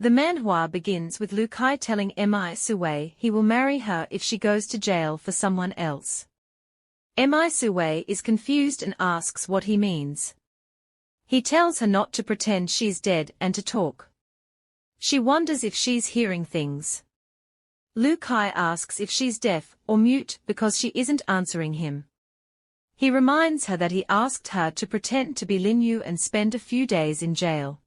The manhwa begins with Lukai telling Mi Sue he will marry her if she goes to jail for someone else. Mi Sue is confused and asks what he means. He tells her not to pretend she's dead and to talk. She wonders if she's hearing things. Lukai asks if she's deaf or mute because she isn't answering him. He reminds her that he asked her to pretend to be Linu and spend a few days in jail.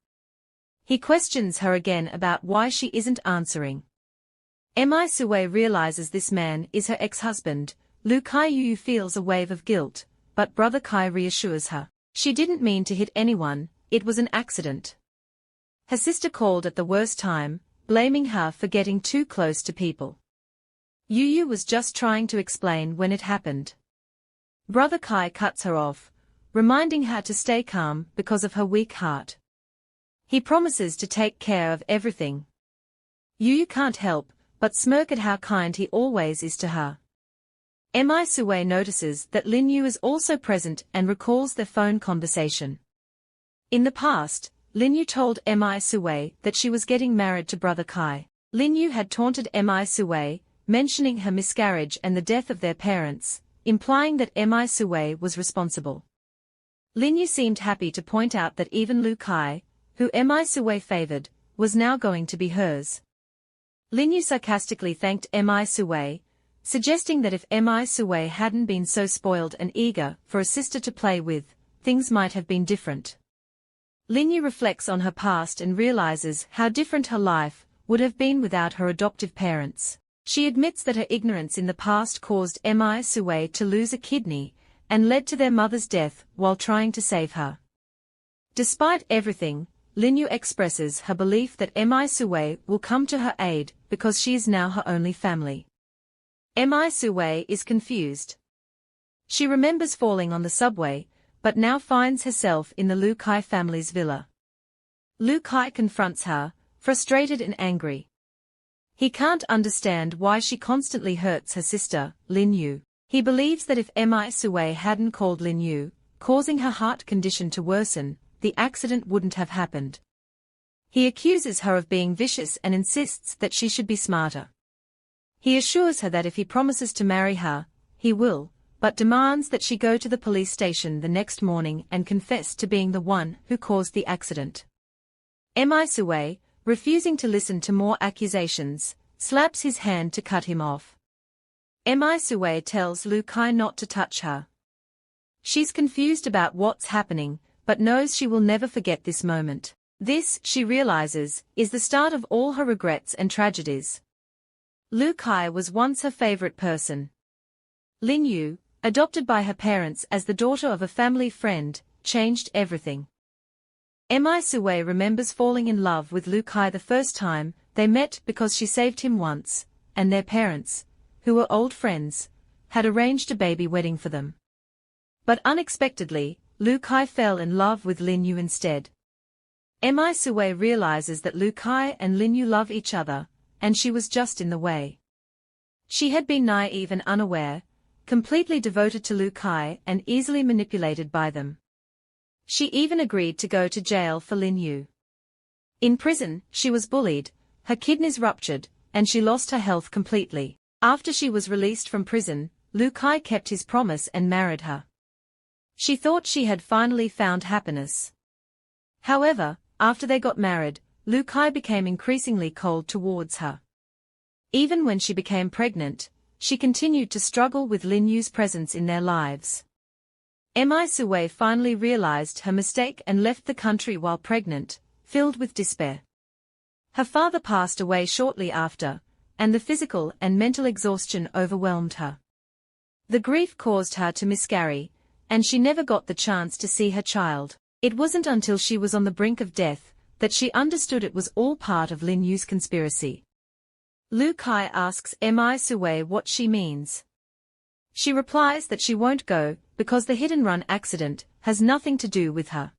He questions her again about why she isn't answering. Mi Sue realizes this man is her ex-husband. Lukai feels a wave of guilt, but Brother Kai reassures her. She didn't mean to hit anyone, it was an accident. Her sister called at the worst time, blaming her for getting too close to people. Yu was just trying to explain when it happened. Brother Kai cuts her off, reminding her to stay calm because of her weak heart. He promises to take care of everything. Yu can't help but smirk at how kind he always is to her. Mi Sue notices that Linu is also present and recalls their phone conversation. In the past, Linu told Mi Sue that she was getting married to Brother Kai. Linu had taunted Mi Sue, mentioning her miscarriage and the death of their parents, implying that Mi Sue was responsible. Linu seemed happy to point out that even Lukai, who Mi Sue favored, was now going to be hers. Linu sarcastically thanked Mi Sue, suggesting that if Mi Sue hadn't been so spoiled and eager for a sister to play with, things might have been different. Linu reflects on her past and realizes how different her life would have been without her adoptive parents. She admits that her ignorance in the past caused Mi Sue to lose a kidney and led to their mother's death while trying to save her. Despite everything, Linu expresses her belief that Mi Sue will come to her aid because she is now her only family. Mi Sue is confused. She remembers falling on the subway, but now finds herself in the Lukai family's villa. Lukai confronts her, frustrated and angry. He can't understand why she constantly hurts her sister, Linu. He believes that if Mi Sue hadn't called Linu, causing her heart condition to worsen, the accident wouldn't have happened. He accuses her of being vicious and insists that she should be smarter. He assures her that if he promises to marry her, he will, but demands that she go to the police station the next morning and confess to being the one who caused the accident. Mi Sue, refusing to listen to more accusations, slaps his hand to cut him off. Mi Sue tells Lukai not to touch her. She's confused about what's happening, but knows she will never forget this moment. This, she realizes, is the start of all her regrets and tragedies. Lukai was once her favorite person. Linu, adopted by her parents as the daughter of a family friend, changed everything. Mi Sue remembers falling in love with Lukai the first time they met because she saved him once, and their parents, who were old friends, had arranged a baby wedding for them. But unexpectedly, Lukai fell in love with Linu instead. Mi Sue realizes that Lukai and Linu love each other, and she was just in the way. She had been naive and unaware, completely devoted to Lukai and easily manipulated by them. She even agreed to go to jail for Linu. In prison, she was bullied, her kidneys ruptured, and she lost her health completely. After she was released from prison, Lukai kept his promise and married her. She thought she had finally found happiness. However, after they got married, Lukai became increasingly cold towards her. Even when she became pregnant, she continued to struggle with Linu's presence in their lives. Mi Sue finally realized her mistake and left the country while pregnant, filled with despair. Her father passed away shortly after, and the physical and mental exhaustion overwhelmed her. The grief caused her to miscarry, and she never got the chance to see her child. It wasn't until she was on the brink of death that she understood it was all part of Linu's conspiracy. Lukai asks Mi Sue what she means. She replies that she won't go, because the hit-and-run accident has nothing to do with her.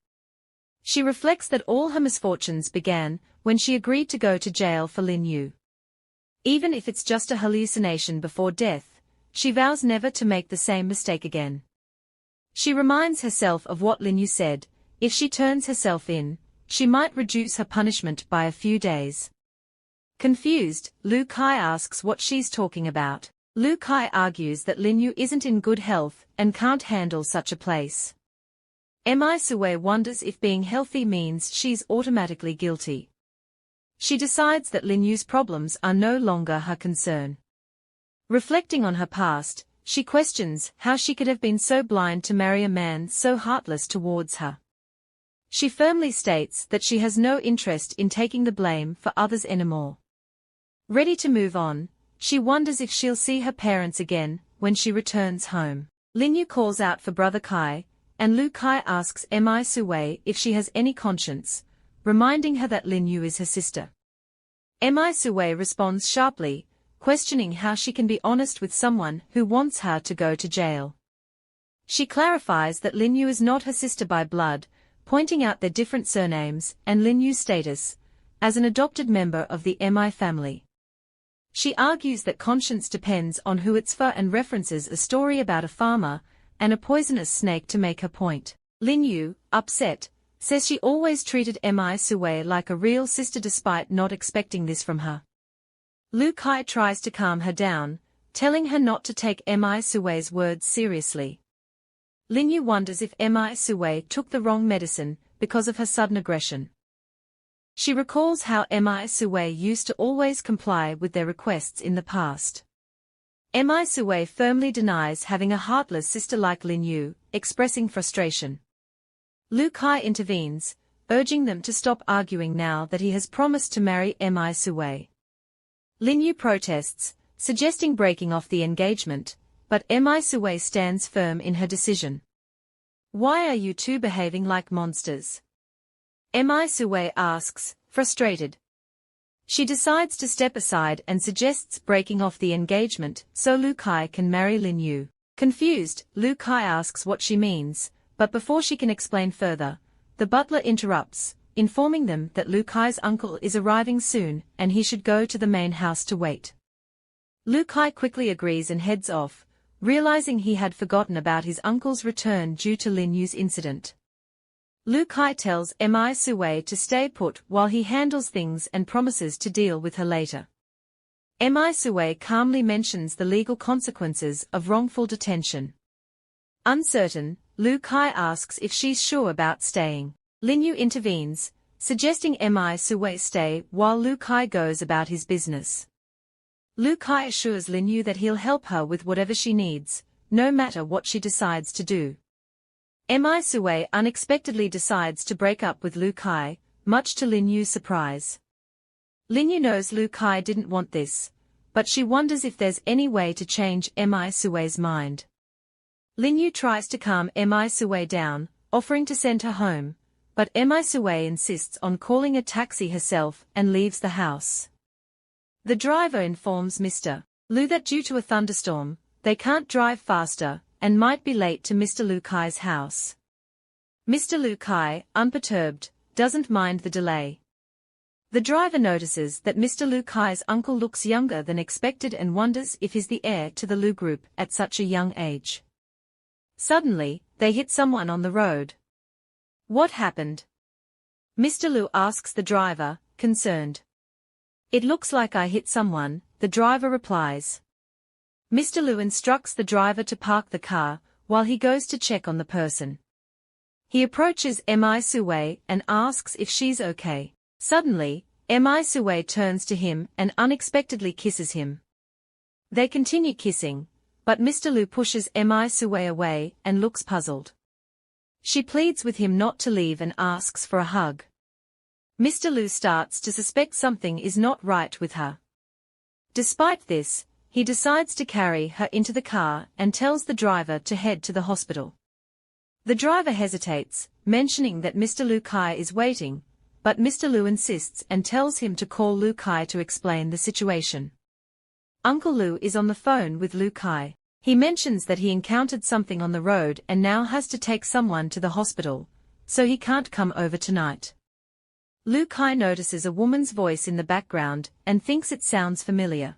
She reflects that all her misfortunes began when she agreed to go to jail for Linu. Even if it's just a hallucination before death, she vows never to make the same mistake again. She reminds herself of what Linu said, if she turns herself in, she might reduce her punishment by a few days. Confused, Lukai asks what she's talking about. Lukai argues that Linu isn't in good health and can't handle such a place. Sue wonders if being healthy means she's automatically guilty. She decides that Linu's problems are no longer her concern. Reflecting on her past, she questions how she could have been so blind to marry a man so heartless towards her. She firmly states that she has no interest in taking the blame for others anymore. Ready to move on, she wonders if she'll see her parents again when she returns home. Linu calls out for Brother Kai, and Lukai asks Sue if she has any conscience, reminding her that Linu is her sister. Sue responds sharply, questioning how she can be honest with someone who wants her to go to jail. She clarifies that Linu is not her sister by blood, pointing out their different surnames and Linu's status as an adopted member of the Mi family. She argues that conscience depends on who it's for and references a story about a farmer and a poisonous snake to make her point. Linu, upset, says she always treated Sue like a real sister despite not expecting this from her. Lukai tries to calm her down, telling her not to take Sue's words seriously. Linu wonders if Sue took the wrong medicine because of her sudden aggression. She recalls how Sue used to always comply with their requests in the past. Sue firmly denies having a heartless sister like Linu, expressing frustration. Lukai intervenes, urging them to stop arguing now that he has promised to marry Sue. Linu protests, suggesting breaking off the engagement, but Sue stands firm in her decision. "Why are you two behaving like monsters?" Sue asks, frustrated. She decides to step aside and suggests breaking off the engagement so Lukai can marry Linu. Confused, Lukai asks what she means, but before she can explain further, the butler interrupts, informing them that Lukai's uncle is arriving soon and he should go to the main house to wait. Lukai quickly agrees and heads off, realizing he had forgotten about his uncle's return due to Linu's incident. Lukai tells Sue to stay put while he handles things and promises to deal with her later. Sue calmly mentions the legal consequences of wrongful detention. Uncertain, Lukai asks if she's sure about staying. Linu intervenes, suggesting Sue stay while Lukai goes about his business. Lukai assures Linu that he'll help her with whatever she needs, no matter what she decides to do. Sue unexpectedly decides to break up with Lukai, much to Linu's surprise. Linu knows Lukai didn't want this, but she wonders if there's any way to change Sue's mind. Linu tries to calm Sue down, offering to send her home, but Sue insists on calling a taxi herself and leaves the house. The driver informs Mr. Lu that due to a thunderstorm, they can't drive faster and might be late to Mr. Lukai's house. Mr. Lukai, unperturbed, doesn't mind the delay. The driver notices that Mr. Lukai's uncle looks younger than expected and wonders if he's the heir to the Lu group at such a young age. Suddenly, they hit someone on the road. What happened? Mr. Lu asks the driver, concerned. It looks like I hit someone, the driver replies. Mr. Lu instructs the driver to park the car, while he goes to check on the person. He approaches Sue and asks if she's okay. Suddenly, Sue turns to him and unexpectedly kisses him. They continue kissing, but Mr. Lu pushes Sue away and looks puzzled. She pleads with him not to leave and asks for a hug. Mr. Lu starts to suspect something is not right with her. Despite this, he decides to carry her into the car and tells the driver to head to the hospital. The driver hesitates, mentioning that Mr. Lukai is waiting, but Mr. Lu insists and tells him to call Lukai to explain the situation. Uncle Lu is on the phone with Lukai. He mentions that he encountered something on the road and now has to take someone to the hospital, so he can't come over tonight. Lukai notices a woman's voice in the background and thinks it sounds familiar.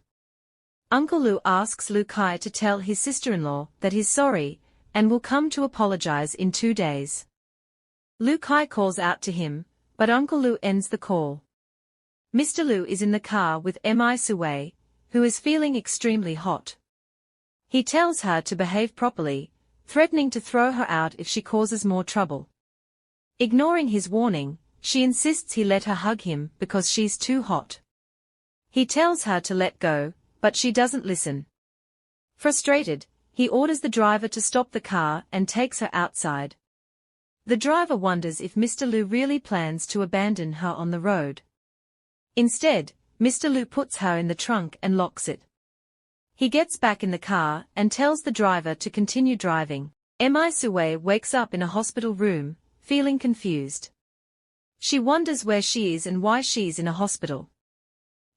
Uncle Lu asks Lukai to tell his sister-in-law that he's sorry and will come to apologize in 2 days. Lukai calls out to him, But Uncle Lu ends the call. Mr. Lu is in the car with Mi Sue, who is feeling extremely hot. He tells her to behave properly, threatening to throw her out if she causes more trouble. Ignoring his warning, she insists he let her hug him because she's too hot. He tells her to let go, but she doesn't listen. Frustrated, he orders the driver to stop the car and takes her outside. The driver wonders if Mr. Lu really plans to abandon her on the road. Instead, Mr. Lu puts her in the trunk and locks it. He gets back in the car and tells the driver to continue driving. Mi Sue wakes up in a hospital room, feeling confused. She wonders where she is and why she's in a hospital.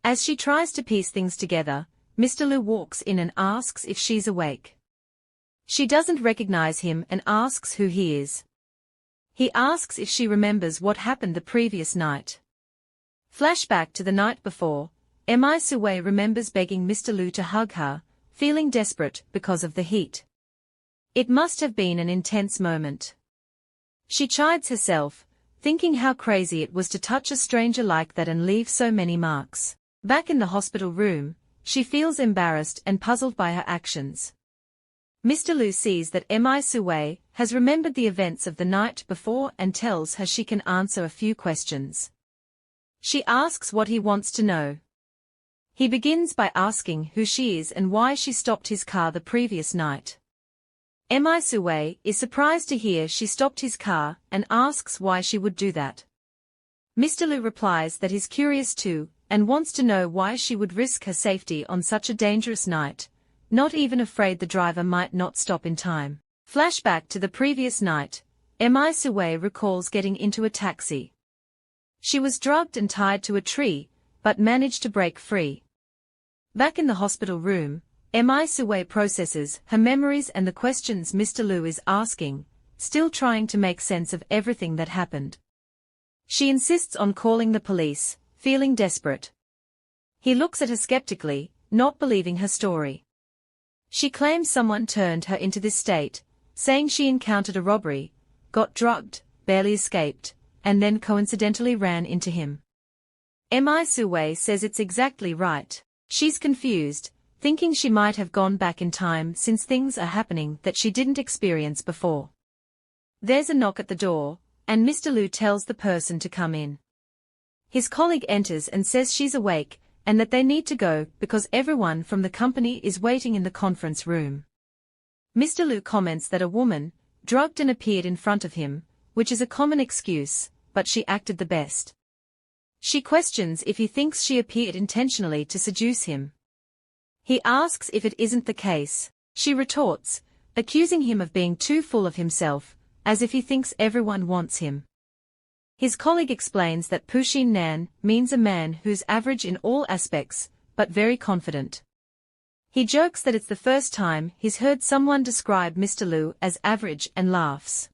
As she tries to piece things together, Mr. Lu walks in and asks if she's awake. She doesn't recognize him and asks who he is. He asks if she remembers what happened the previous night. Flashback to the night before, Mi Sue remembers begging Mr. Lu to hug her, feeling desperate because of the heat. It must have been an intense moment. She chides herself, thinking how crazy it was to touch a stranger like that and leave so many marks. Back in the hospital room, she feels embarrassed and puzzled by her actions. Mr. Lu sees that Mi Sue has remembered the events of the night before and tells her she can answer a few questions. She asks what he wants to know. He begins by asking who she is and why she stopped his car the previous night. Mi Sue is surprised to hear she stopped his car and asks why she would do that. Mr. Lu replies that he's curious too and wants to know why she would risk her safety on such a dangerous night, not even afraid the driver might not stop in time. Flashback to the previous night, Mi Sue recalls getting into a taxi. She was drugged and tied to a tree, but managed to break free. Back in the hospital room, Mi Sue processes her memories and the questions Mr. Lu is asking, still trying to make sense of everything that happened. She insists on calling the police, feeling desperate. He looks at her skeptically, not believing her story. She claims someone turned her into this state, saying she encountered a robbery, got drugged, barely escaped, and then coincidentally ran into him. Mi Sue says it's exactly right. She's confused, thinking she might have gone back in time since things are happening that she didn't experience before. There's a knock at the door, and Mr. Lu tells the person to come in. His colleague enters and says she's awake, and that they need to go because everyone from the company is waiting in the conference room. Mr. Lu comments that a woman, drugged and appeared in front of him, which is a common excuse, but she acted the best. She questions if he thinks she appeared intentionally to seduce him. He asks if it isn't the case. She retorts, accusing him of being too full of himself, as if he thinks everyone wants him. His colleague explains that Pushin Nan means a man who's average in all aspects, but very confident. He jokes that it's the first time he's heard someone describe Mr. Lu as average and laughs.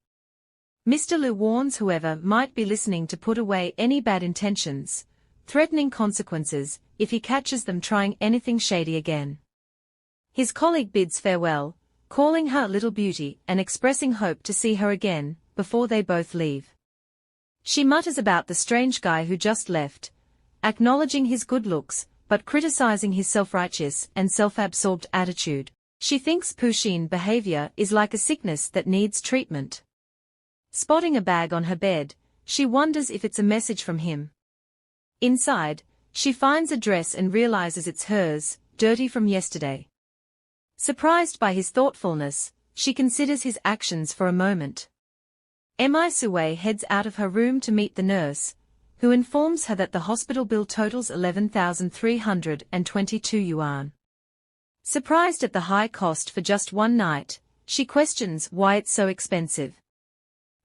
Mr. Lu warns whoever might be listening to put away any bad intentions, threatening consequences if he catches them trying anything shady again. His colleague bids farewell, calling her little beauty and expressing hope to see her again, before they both leave. She mutters about the strange guy who just left, acknowledging his good looks, but criticizing his self-righteous and self-absorbed attitude. She thinks Pushin behavior is like a sickness that needs treatment. Spotting a bag on her bed, she wonders if it's a message from him. Inside, she finds a dress and realizes it's hers, dirty from yesterday. Surprised by his thoughtfulness, she considers his actions for a moment. Mi Sue heads out of her room to meet the nurse, who informs her that the hospital bill totals 11,322 yuan. Surprised at the high cost for just one night, she questions why it's so expensive.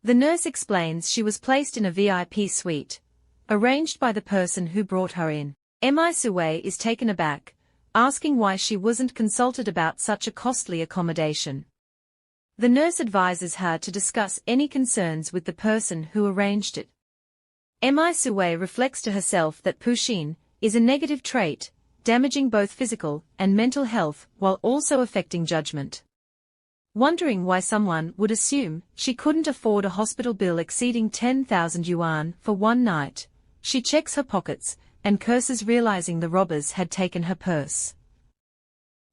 The nurse explains she was placed in a VIP suite, arranged by the person who brought her in. Mi Sue is taken aback, asking why she wasn't consulted about such a costly accommodation. The nurse advises her to discuss any concerns with the person who arranged it. Mi Sue reflects to herself that Pushin is a negative trait, damaging both physical and mental health while also affecting judgment. Wondering why someone would assume she couldn't afford a hospital bill exceeding 10,000 yuan for one night, she checks her pockets and curses, realizing the robbers had taken her purse.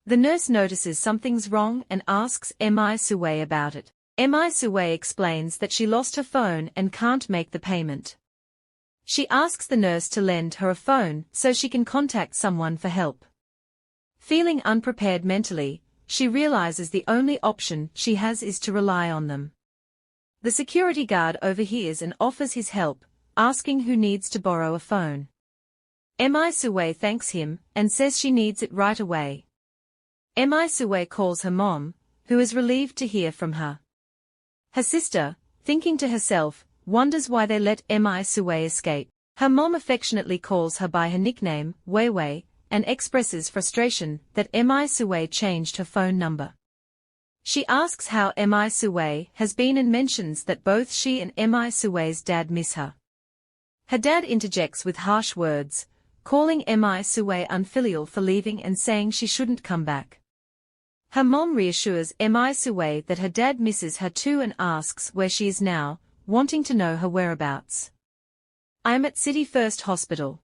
The nurse notices something's wrong and asks Mi Sue about it. Mi Sue explains that she lost her phone and can't make the payment. She asks the nurse to lend her a phone so she can contact someone for help. Feeling unprepared mentally, she realizes the only option she has is to rely on them. The security guard overhears and offers his help, asking who needs to borrow a phone. Mi Sue thanks him and says she needs it right away. Mi Sue calls her mom, who is relieved to hear from her. Her sister, thinking to herself, wonders why they let Mi Sue escape. Her mom affectionately calls her by her nickname, Wei Wei, and expresses frustration that Mi Sue changed her phone number. She asks how Mi Sue has been and mentions that both she and Mi Sue's dad miss her. Her dad interjects with harsh words, calling Mi Sue unfilial for leaving and saying she shouldn't come back. Her mom reassures Mi Sue that her dad misses her too and asks where she is now, wanting to know her whereabouts. "I am at City First Hospital.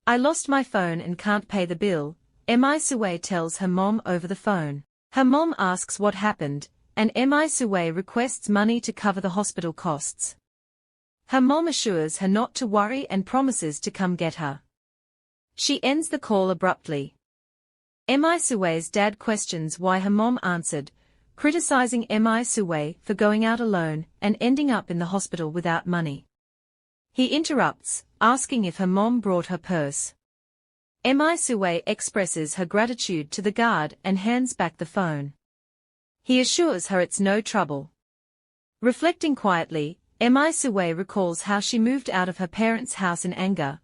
I lost my phone and can't pay the bill," Mi Sue tells her mom over the phone. Her mom asks what happened, and Mi Sue requests money to cover the hospital costs. Her mom assures her not to worry and promises to come get her. She ends the call abruptly. Mi Sue's dad questions why her mom answered, criticizing Mi Sue for going out alone and ending up in the hospital without money. He interrupts, asking if her mom brought her purse. Mi Sue expresses her gratitude to the guard and hands back the phone. He assures her it's no trouble. Reflecting quietly, Mi Sue recalls how she moved out of her parents' house in anger,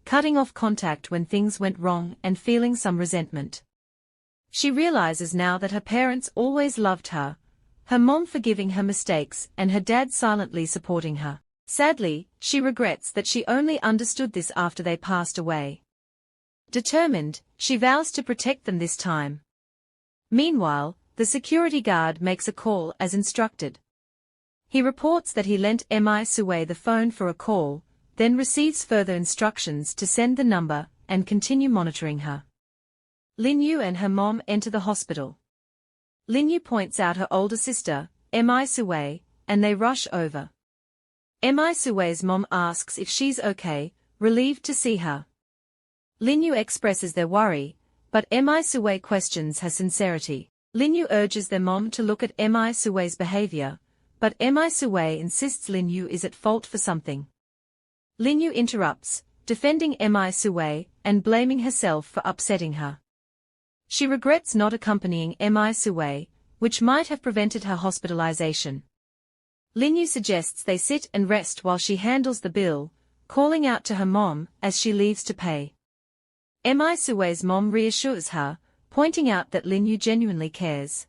cutting off contact when things went wrong and feeling some resentment. She realizes now that her parents always loved her, her mom forgiving her mistakes and her dad silently supporting her. Sadly, she regrets that she only understood this after they passed away. Determined, she vows to protect them this time. Meanwhile, the security guard makes a call as instructed. He reports that he lent Mi Sue the phone for a call, then receives further instructions to send the number and continue monitoring her. Linu and her mom enter the hospital. Linu points out her older sister, Mi Sue, and they rush over. Mi Sue's mom asks if she's okay, relieved to see her. Linu expresses their worry, but Mi Sue questions her sincerity. Linu urges their mom to look at Mi Sue's behavior, but Mi Sue insists Linu is at fault for something. Linu interrupts, defending Mi Sue and blaming herself for upsetting her. She regrets not accompanying Mi Sue, which might have prevented her hospitalization. Linu suggests they sit and rest while she handles the bill, calling out to her mom as she leaves to pay. Mi Sue's mom reassures her, pointing out that Linu genuinely cares.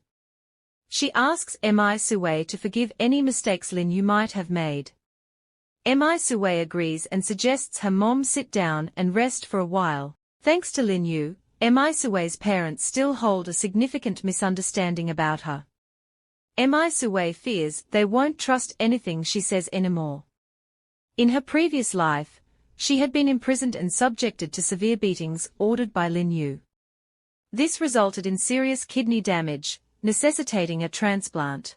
She asks Mi Sue to forgive any mistakes Linu might have made. Mi Sue agrees and suggests her mom sit down and rest for a while. Thanks to Linu, Mi Sue's parents still hold a significant misunderstanding about her. Mi Sue fears they won't trust anything she says anymore. In her previous life, she had been imprisoned and subjected to severe beatings ordered by Linu. This resulted in serious kidney damage, necessitating a transplant.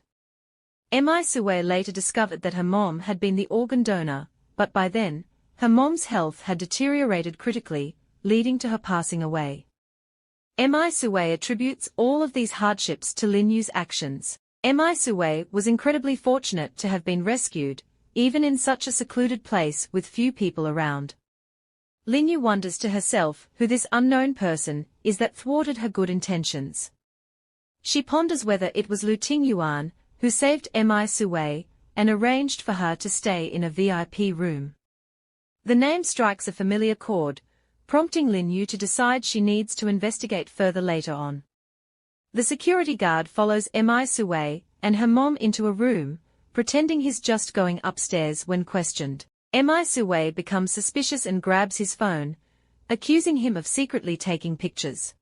Mi Sue later discovered that her mom had been the organ donor, but by then, her mom's health had deteriorated critically, leading to her passing away. Mi Sue attributes all of these hardships to Linu's actions. Mi Sue was incredibly fortunate to have been rescued, even in such a secluded place with few people around. Linu wonders to herself who this unknown person is that thwarted her good intentions. She ponders whether it was Lu Tingyuan, who saved Mi Sue, and arranged for her to stay in a VIP room. The name strikes a familiar chord, prompting Linu to decide she needs to investigate further later on. The security guard follows Mi Sue and her mom into a room, pretending he's just going upstairs when questioned. Mi Sue becomes suspicious and grabs his phone, accusing him of secretly taking pictures.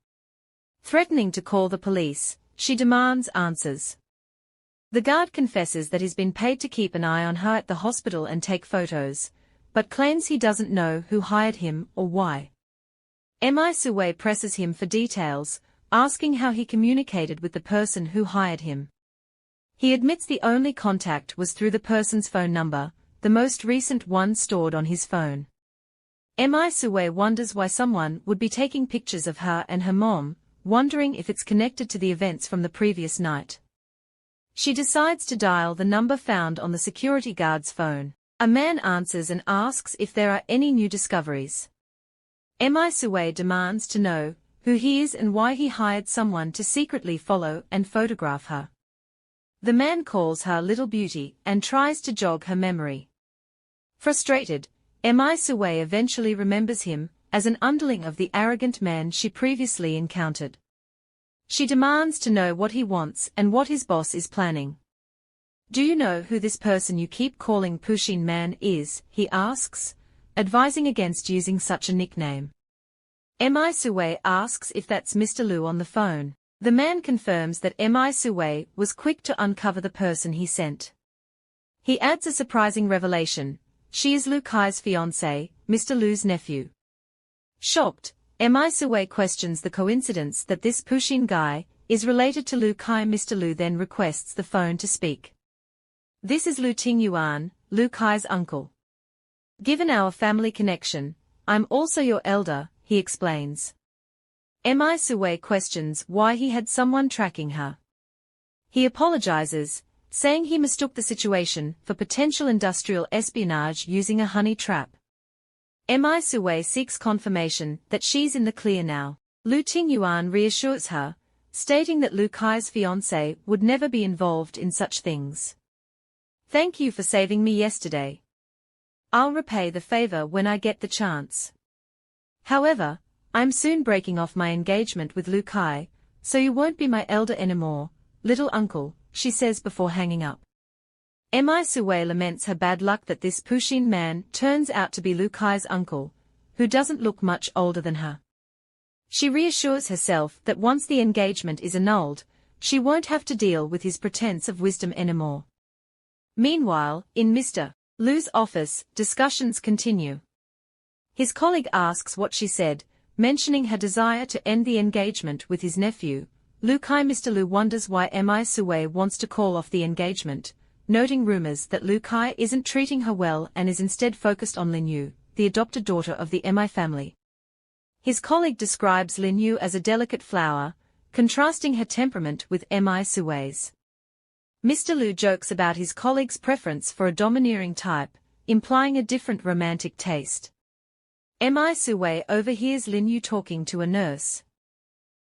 Threatening to call the police, she demands answers. The guard confesses that he's been paid to keep an eye on her at the hospital and take photos, but claims he doesn't know who hired him or why. Mi Sue presses him for details, asking how he communicated with the person who hired him. He admits the only contact was through the person's phone number, the most recent one stored on his phone. Mi Sue wonders why someone would be taking pictures of her and her mom, wondering if it's connected to the events from the previous night. She decides to dial the number found on the security guard's phone. A man answers and asks if there are any new discoveries. Mi Sue demands to know who he is and why he hired someone to secretly follow and photograph her. The man calls her Little Beauty and tries to jog her memory. Frustrated, Mi Sue eventually remembers him as an underling of the arrogant man she previously encountered. She demands to know what he wants and what his boss is planning. "Do you know who this person you keep calling Pushin Man is?" he asks, advising against using such a nickname. Mi Sue asks if that's Mr. Lu on the phone. The man confirms that Mi Sue was quick to uncover the person he sent. He adds a surprising revelation: she is Lukai's fiancé, Mr. Lu's nephew. Shocked, Mi Sue questions the coincidence that this Pushin guy is related to Lukai. Mr. Lu then requests the phone to speak. "This is Lu Tingyuan, Lukai's uncle. Given our family connection, I'm also your elder," he explains. Mi Sue questions why he had someone tracking her. He apologizes, saying he mistook the situation for potential industrial espionage using a honey trap. Mi Sue seeks confirmation that she's in the clear now. Lu Tingyuan reassures her, stating that Lukai's fiancé would never be involved in such things. "Thank you for saving me yesterday. I'll repay the favor when I get the chance. However, I'm soon breaking off my engagement with Lukai, so you won't be my elder anymore, little uncle," she says before hanging up. Mi Sue laments her bad luck that this Pushin man turns out to be Lukai's uncle, who doesn't look much older than her. She reassures herself that once the engagement is annulled, she won't have to deal with his pretense of wisdom anymore. Meanwhile, in Mr. Lu's office, discussions continue. His colleague asks what she said, mentioning her desire to end the engagement with his nephew, Lukai. Mr. Lu wonders why Mi Sue wants to call off the engagement, noting rumors that Lukai isn't treating her well and is instead focused on Linu, the adopted daughter of the Mi family. His colleague describes Linu as a delicate flower, contrasting her temperament with Mi Sue's. Mr. Lu jokes about his colleague's preference for a domineering type, implying a different romantic taste. Mi Sue overhears Linu talking to a nurse.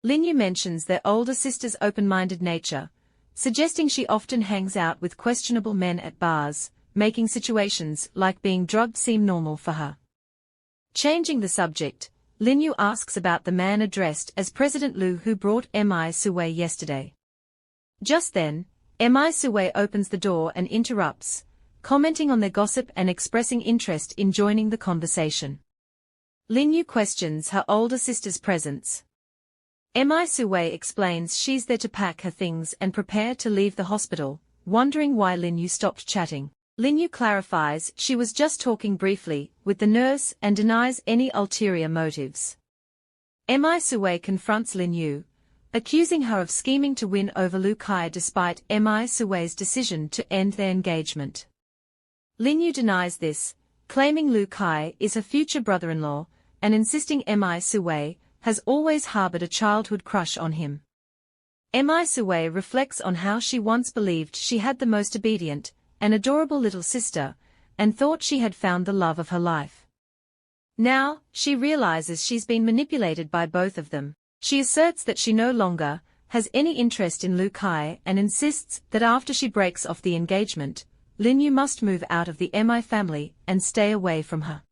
Linu mentions their older sister's open-minded nature, suggesting she often hangs out with questionable men at bars, making situations like being drugged seem normal for her. Changing the subject, Linu asks about the man addressed as President Lu who brought Mi Sue yesterday. Just then, Mi Sue opens the door and interrupts, commenting on their gossip and expressing interest in joining the conversation. Linu questions her older sister's presence. Mi Sue explains she's there to pack her things and prepare to leave the hospital, wondering why Linu stopped chatting. Linu clarifies she was just talking briefly with the nurse and denies any ulterior motives. Mi Sue confronts Linu, accusing her of scheming to win over Lukai despite Mi Sue's decision to end their engagement. Linu denies this, claiming Lukai is her future brother-in-law, and insisting Mi Sue has always harbored a childhood crush on him. Mi Sue reflects on how she once believed she had the most obedient and adorable little sister, and thought she had found the love of her life. Now, she realizes she's been manipulated by both of them. She asserts that she no longer has any interest in Lukai and insists that after she breaks off the engagement, Linu must move out of the Mi family and stay away from her.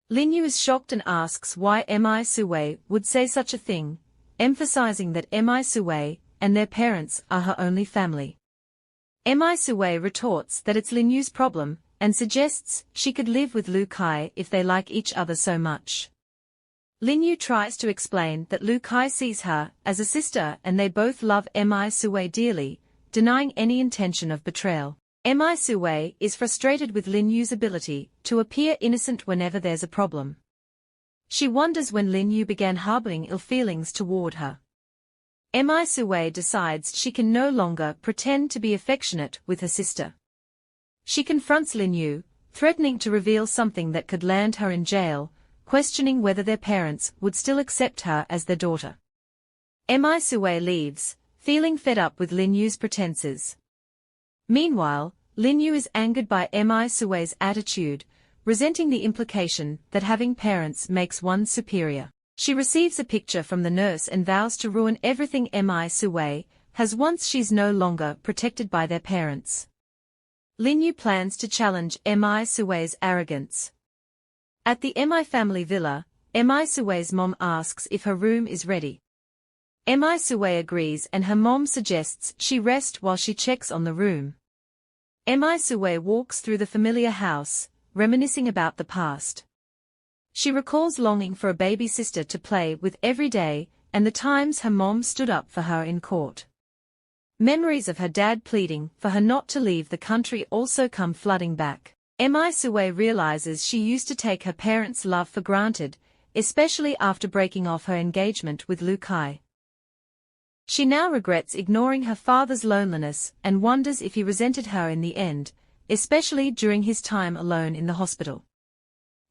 Linu is shocked and asks why Mi Sue would say such a thing, emphasizing that Mi Sue and their parents are her only family. Mi Sue retorts that it's Linu's problem and suggests she could live with Lukai if they like each other so much. Linu tries to explain that Lukai sees her as a sister and they both love Mi Sue dearly, denying any intention of betrayal. Mi Sue is frustrated with Linu's ability to appear innocent whenever there's a problem. She wonders when Linu began harboring ill feelings toward her. Mi Sue decides she can no longer pretend to be affectionate with her sister. She confronts Linu, threatening to reveal something that could land her in jail, questioning whether their parents would still accept her as their daughter. Mi Sue leaves, feeling fed up with Linu's pretenses. Meanwhile, Linu is angered by Mi Sue's attitude, resenting the implication that having parents makes one superior. She receives a picture from the nurse and vows to ruin everything Mi Sue has once she's no longer protected by their parents. Linu plans to challenge Mi Sue's arrogance. At the Mi family villa, Mi Sue's mom asks if her room is ready. Mi Sue agrees and her mom suggests she rest while she checks on the room. Mi Sue walks through the familiar house, reminiscing about the past. She recalls longing for a baby sister to play with every day, and the times her mom stood up for her in court. Memories of her dad pleading for her not to leave the country also come flooding back. Mi Sue realizes she used to take her parents' love for granted, especially after breaking off her engagement with Lukai. She now regrets ignoring her father's loneliness and wonders if he resented her in the end, especially during his time alone in the hospital.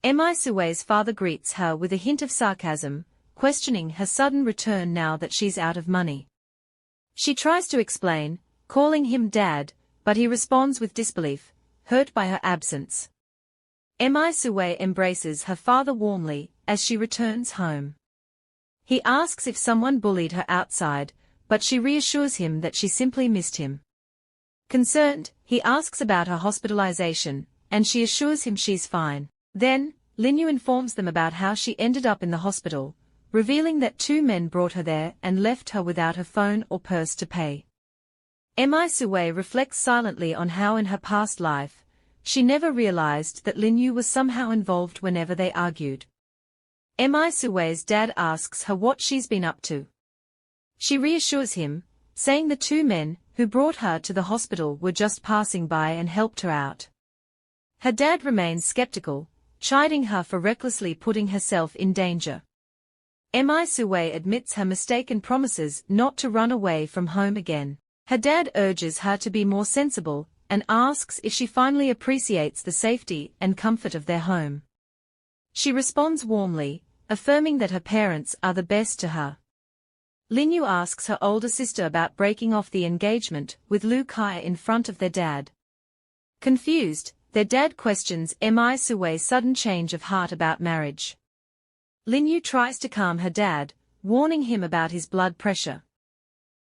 Mi Sue's father greets her with a hint of sarcasm, questioning her sudden return now that she's out of money. She tries to explain, calling him dad, but he responds with disbelief, hurt by her absence. Mi Sue embraces her father warmly as she returns home. He asks if someone bullied her outside, but she reassures him that she simply missed him. Concerned, he asks about her hospitalization, and she assures him she's fine. Then, Linu informs them about how she ended up in the hospital, revealing that two men brought her there and left her without her phone or purse to pay. Mi Sue reflects silently on how in her past life, she never realized that Linu was somehow involved whenever they argued. Mi Sue's dad asks her what she's been up to. She reassures him, saying the two men who brought her to the hospital were just passing by and helped her out. Her dad remains skeptical, chiding her for recklessly putting herself in danger. Mi Sue admits her mistake and promises not to run away from home again. Her dad urges her to be more sensible and asks if she finally appreciates the safety and comfort of their home. She responds warmly, affirming that her parents are the best to her. Linu asks her older sister about breaking off the engagement with Lukai in front of their dad. Confused, their dad questions Mi Sue's sudden change of heart about marriage. Linu tries to calm her dad, warning him about his blood pressure.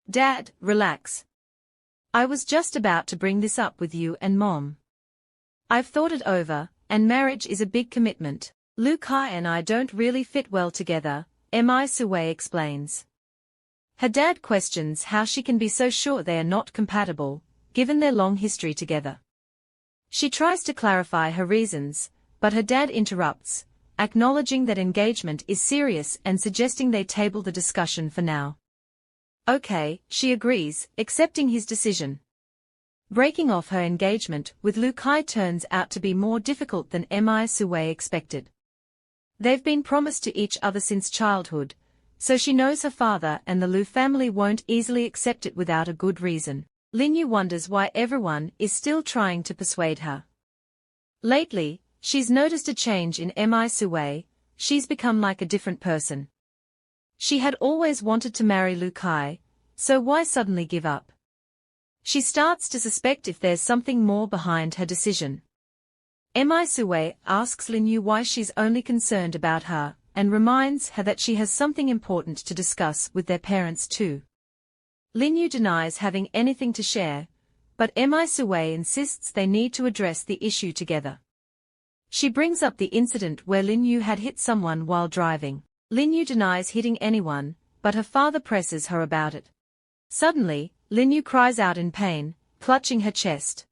"Dad, relax. I was just about to bring this up with you and Mom. I've thought it over, and marriage is a big commitment. Lukai and I don't really fit well together," Mi Sue explains. Her dad questions how she can be so sure they are not compatible, given their long history together. She tries to clarify her reasons, but her dad interrupts, acknowledging that engagement is serious and suggesting they table the discussion for now. Okay, she agrees, accepting his decision. Breaking off her engagement with Lukai turns out to be more difficult than Mi Sue expected. They've been promised to each other since childhood, so she knows her father and the Lu family won't easily accept it without a good reason. Linu wonders why everyone is still trying to persuade her. Lately, she's noticed a change in Mi Sue. She's become like a different person. She had always wanted to marry Lukai, so why suddenly give up? She starts to suspect if there's something more behind her decision. Mi Sue asks Linu why she's only concerned about her, and reminds her that she has something important to discuss with their parents too. Linu denies having anything to share, but Mi Sue insists they need to address the issue together. She brings up the incident where Linu had hit someone while driving. Linu denies hitting anyone, but her father presses her about it. Suddenly, Linu cries out in pain, clutching her chest.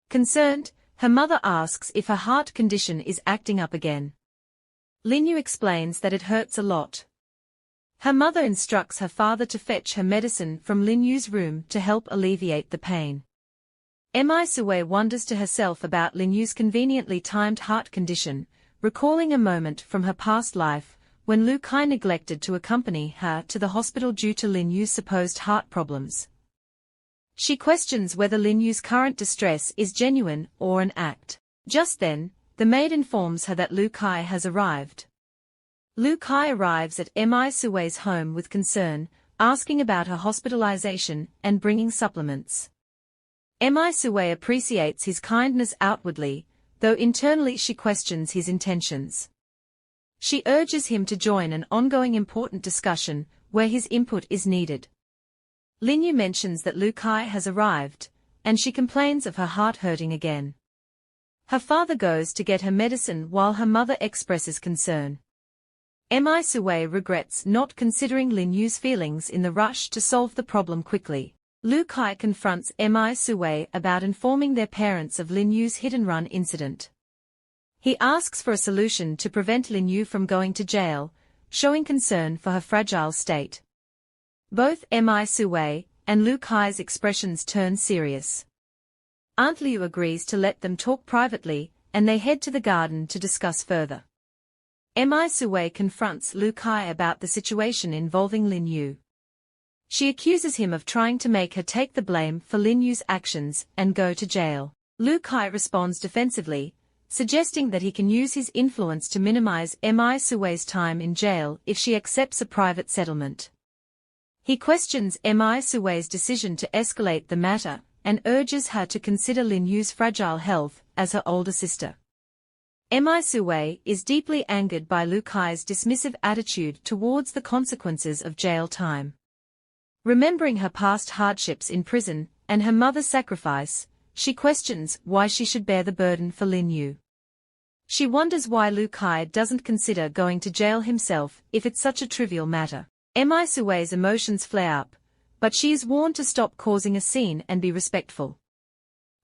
Concerned, her mother asks if her heart condition is acting up again. Linu explains that it hurts a lot. Her mother instructs her father to fetch her medicine from Linu's room to help alleviate the pain. Mi-sue wonders to herself about Linu's conveniently timed heart condition, recalling a moment from her past life, when Lukai neglected to accompany her to the hospital due to Linu's supposed heart problems. She questions whether Linu's current distress is genuine or an act. Just then, the maid informs her that Lukai has arrived. Lukai arrives at Mi-sue's home with concern, asking about her hospitalization and bringing supplements. Mi-sue appreciates his kindness outwardly, though internally she questions his intentions. She urges him to join an ongoing important discussion, where his input is needed. Linu mentions that Lukai has arrived, and she complains of her heart hurting again. Her father goes to get her medicine while her mother expresses concern. Mi-sue regrets not considering Linu's feelings in the rush to solve the problem quickly. Lukai confronts Mi-sue about informing their parents of Linu's hit-and-run incident. He asks for a solution to prevent Linu from going to jail, showing concern for her fragile state. Both Mi-sue and Lukai's expressions turn serious. Aunt Liu agrees to let them talk privately, and they head to the garden to discuss further. Mi-sue confronts Lukai about the situation involving Linu. She accuses him of trying to make her take the blame for Linu's actions and go to jail. Lukai responds defensively, suggesting that he can use his influence to minimize Mi-sue's time in jail if she accepts a private settlement. He questions Mi-sue's decision to escalate the matter, and urges her to consider Linu's fragile health as her older sister. Mi-sue is deeply angered by Lukai's dismissive attitude towards the consequences of jail time. Remembering her past hardships in prison, and her mother's sacrifice, she questions why she should bear the burden for Linu. She wonders why Lukai doesn't consider going to jail himself if it's such a trivial matter. Mi-sue's emotions flare up, but she is warned to stop causing a scene and be respectful.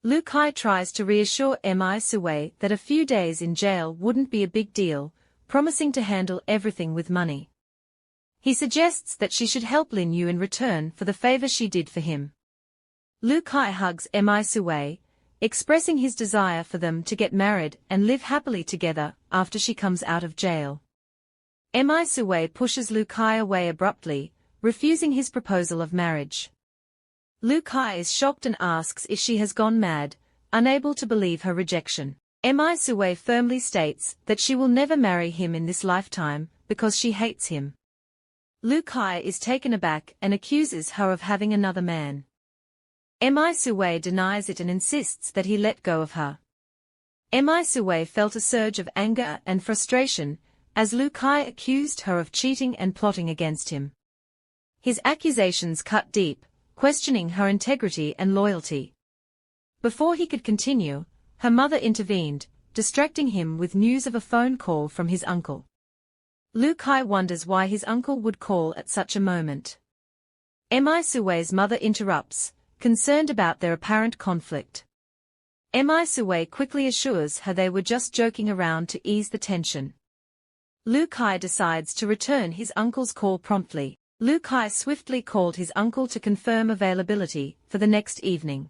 Lukai tries to reassure Mi-sue that a few days in jail wouldn't be a big deal, promising to handle everything with money. He suggests that she should help Linu in return for the favor she did for him. Lukai hugs Mi-sue, expressing his desire for them to get married and live happily together after she comes out of jail. Mi-sue pushes Lukai away abruptly, refusing his proposal of marriage. Lukai is shocked and asks if she has gone mad, unable to believe her rejection. Mi-sue firmly states that she will never marry him in this lifetime, because she hates him. Lukai is taken aback and accuses her of having another man. Mi-sue denies it and insists that he let go of her. Mi-sue felt a surge of anger and frustration, as Lukai accused her of cheating and plotting against him. His accusations cut deep, questioning her integrity and loyalty. Before he could continue, her mother intervened, distracting him with news of a phone call from his uncle. Lukai wonders why his uncle would call at such a moment. Mi-sue's mother interrupts, concerned about their apparent conflict. Mi-sue quickly assures her they were just joking around to ease the tension. Lukai decides to return his uncle's call promptly. Lukai swiftly called his uncle to confirm availability for the next evening.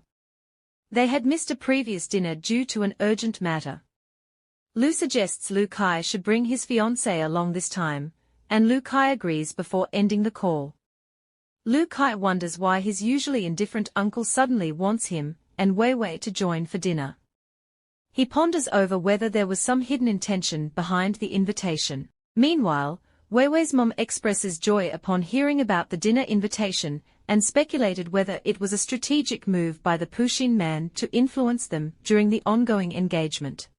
They had missed a previous dinner due to an urgent matter. Lu suggests Lukai should bring his fiancée along this time, and Lukai agrees before ending the call. Lukai wonders why his usually indifferent uncle suddenly wants him and Weiwei to join for dinner. He ponders over whether there was some hidden intention behind the invitation. Meanwhile, Weiwei's mom expresses joy upon hearing about the dinner invitation, and speculated whether it was a strategic move by the Puxin man to influence them during the ongoing engagement.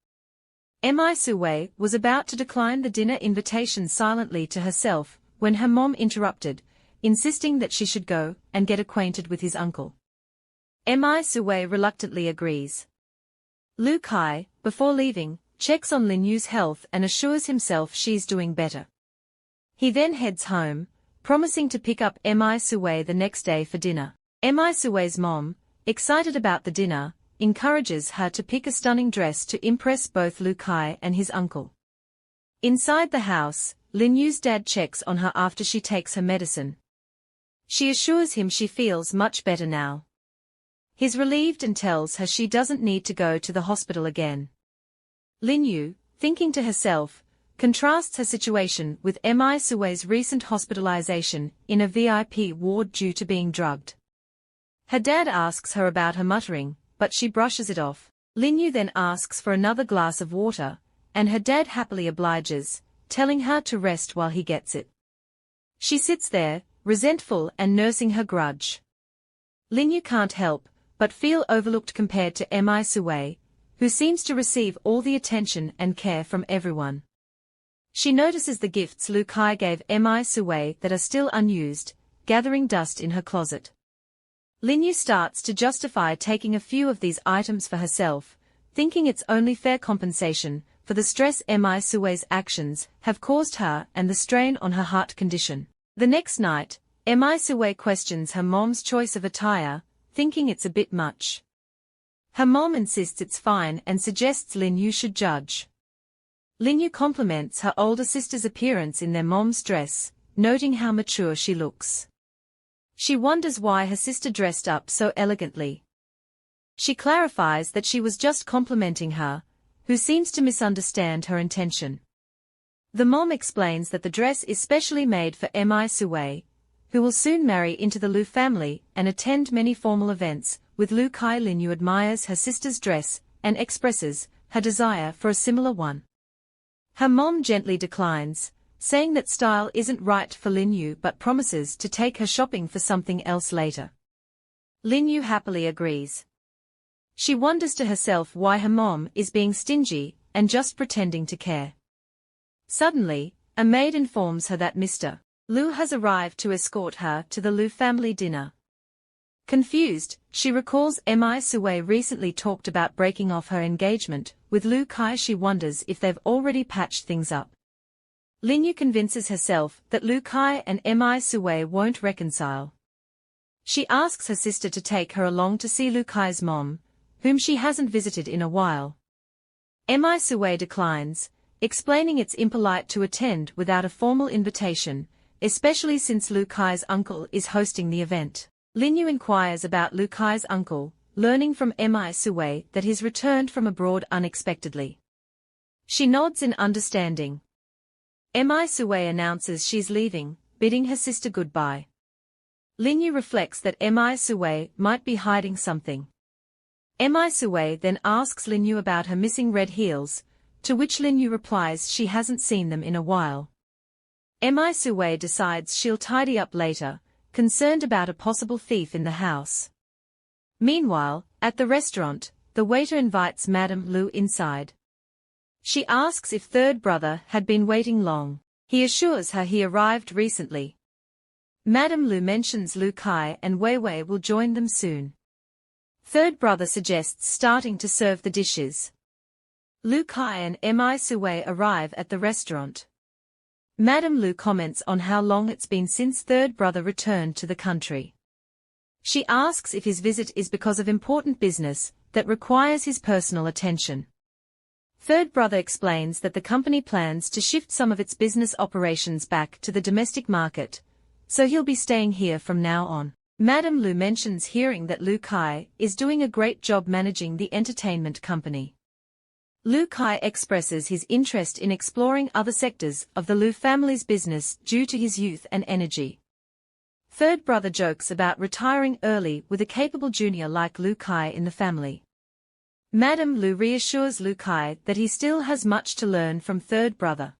Mi-sue was about to decline the dinner invitation silently to herself, when her mom interrupted, insisting that she should go and get acquainted with his uncle. Mi-sue reluctantly agrees. Lukai, before leaving, checks on Linu's health and assures himself she's doing better. He then heads home, promising to pick up Mi-sue the next day for dinner. Mi-sue's mom, excited about the dinner, encourages her to pick a stunning dress to impress both Lukai and his uncle. Inside the house, Linu's dad checks on her after she takes her medicine. She assures him she feels much better now. He's relieved and tells her she doesn't need to go to the hospital again. Linu, thinking to herself, contrasts her situation with Mi Sue's recent hospitalization in a VIP ward due to being drugged. Her dad asks her about her muttering, but she brushes it off. Linu then asks for another glass of water, and her dad happily obliges, telling her to rest while he gets it. She sits there, resentful and nursing her grudge. Linu can't help but feel overlooked compared to Mi Sue, who seems to receive all the attention and care from everyone. She notices the gifts Lukai gave Mi Sue that are still unused, gathering dust in her closet. Linu starts to justify taking a few of these items for herself, thinking it's only fair compensation for the stress Mi Sue's actions have caused her and the strain on her heart condition. The next night, Mi Sue questions her mom's choice of attire, thinking it's a bit much. Her mom insists it's fine and suggests Linu should judge. Linu compliments her older sister's appearance in their mom's dress, noting how mature she looks. She wonders why her sister dressed up so elegantly. She clarifies that she was just complimenting her, who seems to misunderstand her intention. The mom explains that the dress is specially made for Mi Sue, who will soon marry into the Lu family and attend many formal events. With Lukai, Linu admires her sister's dress and expresses her desire for a similar one. Her mom gently declines, saying that style isn't right for Linu but promises to take her shopping for something else later. Linu happily agrees. She wonders to herself why her mom is being stingy and just pretending to care. Suddenly, a maid informs her that Mr. Lu has arrived to escort her to the Lu family dinner. Confused, she recalls Mi Sue recently talked about breaking off her engagement with Lukai. She wonders if they've already patched things up. Linu convinces herself that Lukai and Mi Sue won't reconcile. She asks her sister to take her along to see Lukai's mom, whom she hasn't visited in a while. Mi Sue declines, explaining it's impolite to attend without a formal invitation, especially since Lukai's uncle is hosting the event. Linu inquires about Lukai's uncle, learning from Mi Sue that he's returned from abroad unexpectedly. She nods in understanding. Mi Sue announces she's leaving, bidding her sister goodbye. Linu reflects that Mi Sue might be hiding something. Mi Sue then asks Linu about her missing red heels, to which Linu replies she hasn't seen them in a while. Mi Sue decides she'll tidy up later, concerned about a possible thief in the house. Meanwhile, at the restaurant, the waiter invites Madame Lu inside. She asks if third brother had been waiting long. He assures her he arrived recently. Madame Lu mentions Lukai and Wei Wei will join them soon. Third brother suggests starting to serve the dishes. Lukai and Mi Sue arrive at the restaurant. Madame Lu comments on how long it's been since third brother returned to the country. She asks if his visit is because of important business that requires his personal attention. Third brother explains that the company plans to shift some of its business operations back to the domestic market, so he'll be staying here from now on. Madame Lu mentions hearing that Lukai is doing a great job managing the entertainment company. Lukai expresses his interest in exploring other sectors of the Lu family's business due to his youth and energy. Third brother jokes about retiring early with a capable junior like Lukai in the family. Madame Lu reassures Lukai that he still has much to learn from third brother.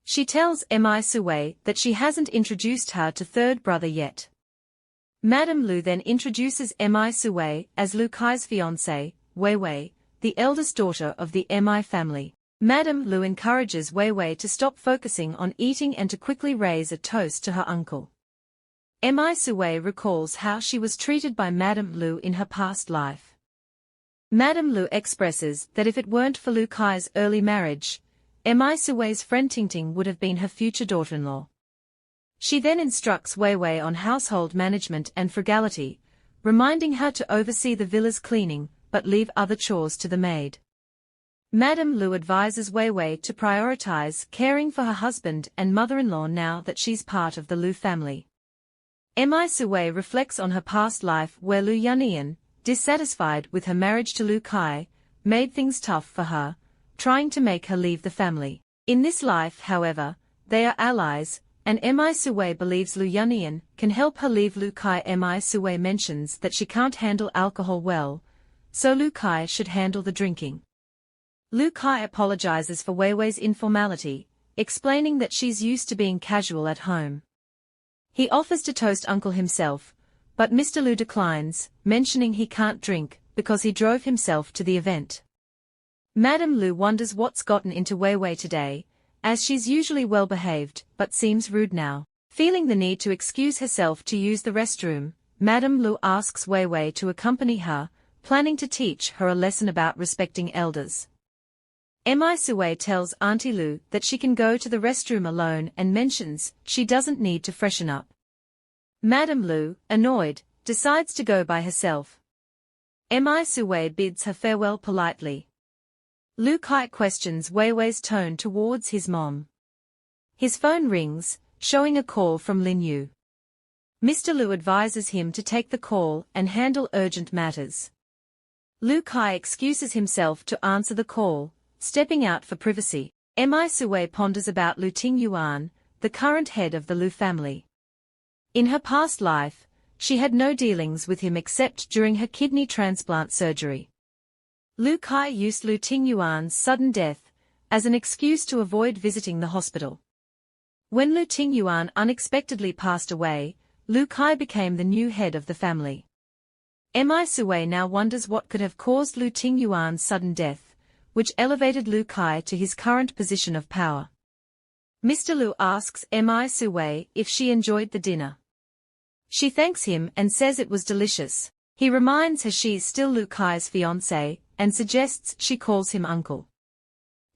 She tells Mi Sue that she hasn't introduced her to third brother yet. Madame Lu then introduces Mi Sue as Lukai's fiancée, Wei Wei, the eldest daughter of the Mi family. Madame Lu encourages Wei Wei to stop focusing on eating and to quickly raise a toast to her uncle. Mi Sue recalls how she was treated by Madame Lu in her past life. Madame Lu expresses that if it weren't for Lukai's early marriage, Mi Sue's friend Tingting would have been her future daughter-in-law. She then instructs Wei Wei on household management and frugality, reminding her to oversee the villa's cleaning, but leave other chores to the maid. Madame Lu advises Wei Wei to prioritize caring for her husband and mother-in-law now that she's part of the Lu family. Mi Sui reflects on her past life where Lu Yunyan, dissatisfied with her marriage to Lukai, made things tough for her, trying to make her leave the family. In this life, however, they are allies, and Mi Sui believes Lu Yunyan can help her leave Lukai. Mi Sui mentions that she can't handle alcohol well, so Lukai should handle the drinking. Lukai apologizes for Wei Wei's informality, explaining that she's used to being casual at home. He offers to toast Uncle himself, but Mr. Lu declines, mentioning he can't drink because he drove himself to the event. Madame Lu wonders what's gotten into Wei Wei today, as she's usually well-behaved but seems rude now. Feeling the need to excuse herself to use the restroom, Madame Lu asks Wei Wei to accompany her, planning to teach her a lesson about respecting elders. Mi Sui tells Auntie Lu that she can go to the restroom alone and mentions she doesn't need to freshen up. Madame Lu, annoyed, decides to go by herself. Mi Sui bids her farewell politely. Lukai questions Wei Wei's tone towards his mom. His phone rings, showing a call from Linu. Mr. Lu advises him to take the call and handle urgent matters. Lukai excuses himself to answer the call, stepping out for privacy. Mi Sui ponders about Lu Tingyuan, the current head of the Lu family. In her past life, she had no dealings with him except during her kidney transplant surgery. Lukai used Lu Tingyuan's sudden death as an excuse to avoid visiting the hospital. When Lu Tingyuan unexpectedly passed away, Lukai became the new head of the family. Mi Sui now wonders what could have caused Lu Tingyuan's sudden death, which elevated Lukai to his current position of power. Mr. Lu asks Mi Sui if she enjoyed the dinner. She thanks him and says it was delicious. He reminds her she's still Lukai's fiancé, and suggests she calls him uncle.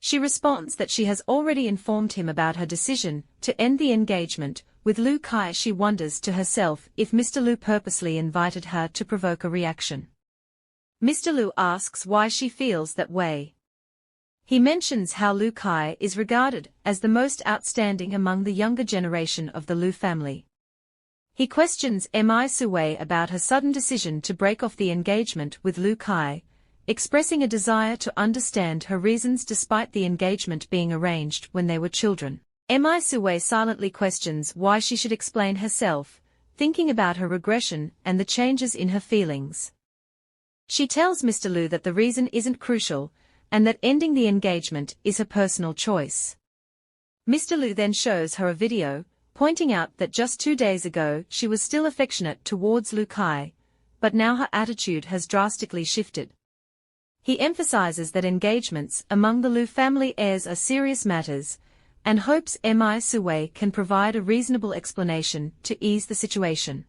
She responds that she has already informed him about her decision to end the engagement with Lukai. She wonders to herself if Mr. Lu purposely invited her to provoke a reaction. Mr. Lu asks why she feels that way. He mentions how Lukai is regarded as the most outstanding among the younger generation of the Lu family. He questions Mi Sui about her sudden decision to break off the engagement with Lukai, expressing a desire to understand her reasons despite the engagement being arranged when they were children. Mi Sui silently questions why she should explain herself, thinking about her regression and the changes in her feelings. She tells Mr. Lu that the reason isn't crucial, and that ending the engagement is her personal choice. Mr. Lu then shows her a video, pointing out that just 2 days ago she was still affectionate towards Lukai, but now her attitude has drastically shifted. He emphasizes that engagements among the Lu family heirs are serious matters, and hopes Mi Sui can provide a reasonable explanation to ease the situation.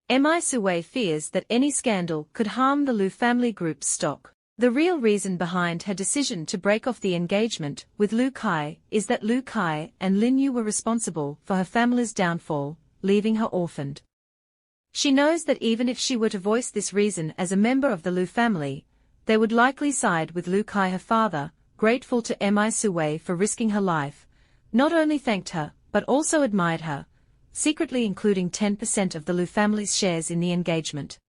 Mi Sui fears that any scandal could harm the Lu family group's stock. The real reason behind her decision to break off the engagement with Lukai is that Lukai and Linu were responsible for her family's downfall, leaving her orphaned. She knows that even if she were to voice this reason as a member of the Lu family, they would likely side with Lukai, her father, grateful to Mi Sui for risking her life, not only thanked her, but also admired her, secretly including 10% of the Lu family's shares in the engagement.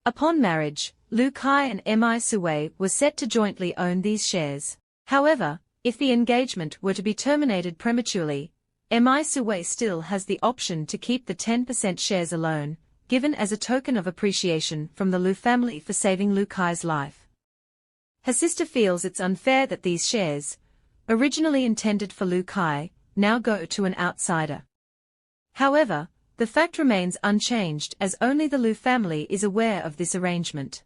Upon marriage, Lukai and Mi Sui were set to jointly own these shares. However, if the engagement were to be terminated prematurely, Mi Sui still has the option to keep the 10% shares alone, given as a token of appreciation from the Lu family for saving Lukai's life. Her sister feels it's unfair that these shares, originally intended for Lukai, now go to an outsider. However, the fact remains unchanged as only the Lu family is aware of this arrangement.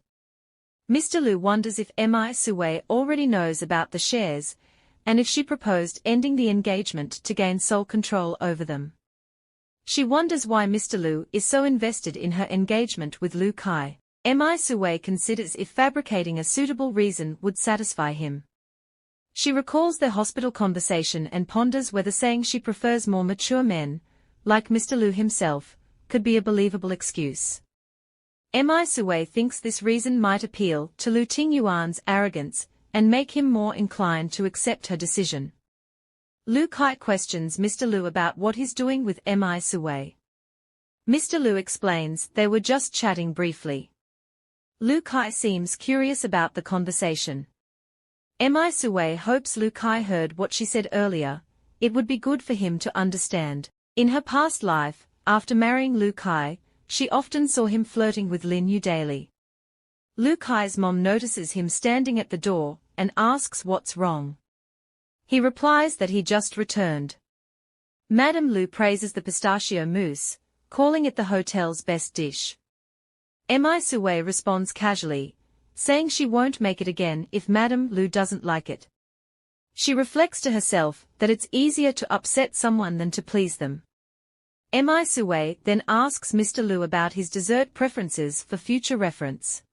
Mr. Lu wonders if Mi Sui already knows about the shares, and if she proposed ending the engagement to gain sole control over them. She wonders why Mr. Lu is so invested in her engagement with Lukai. Mi Sui considers if fabricating a suitable reason would satisfy him. She recalls their hospital conversation and ponders whether saying she prefers more mature men, like Mr. Lu himself, could be a believable excuse. Mi Sui thinks this reason might appeal to Lu Tingyuan's arrogance, and make him more inclined to accept her decision. Lukai questions Mr. Lu about what he's doing with Mi Sue. Mr. Lu explains they were just chatting briefly. Lukai seems curious about the conversation. Mi Sue hopes Lukai heard what she said earlier. It would be good for him to understand. In her past life, after marrying Lukai, she often saw him flirting with Linu daily. Lukai's mom notices him standing at the door and asks what's wrong. He replies that he just returned. Madame Lu praises the pistachio mousse, calling it the hotel's best dish. Mi Sue responds casually, saying she won't make it again if Madame Lu doesn't like it. She reflects to herself that it's easier to upset someone than to please them. Mi Sue then asks Mr. Lu about his dessert preferences for future reference.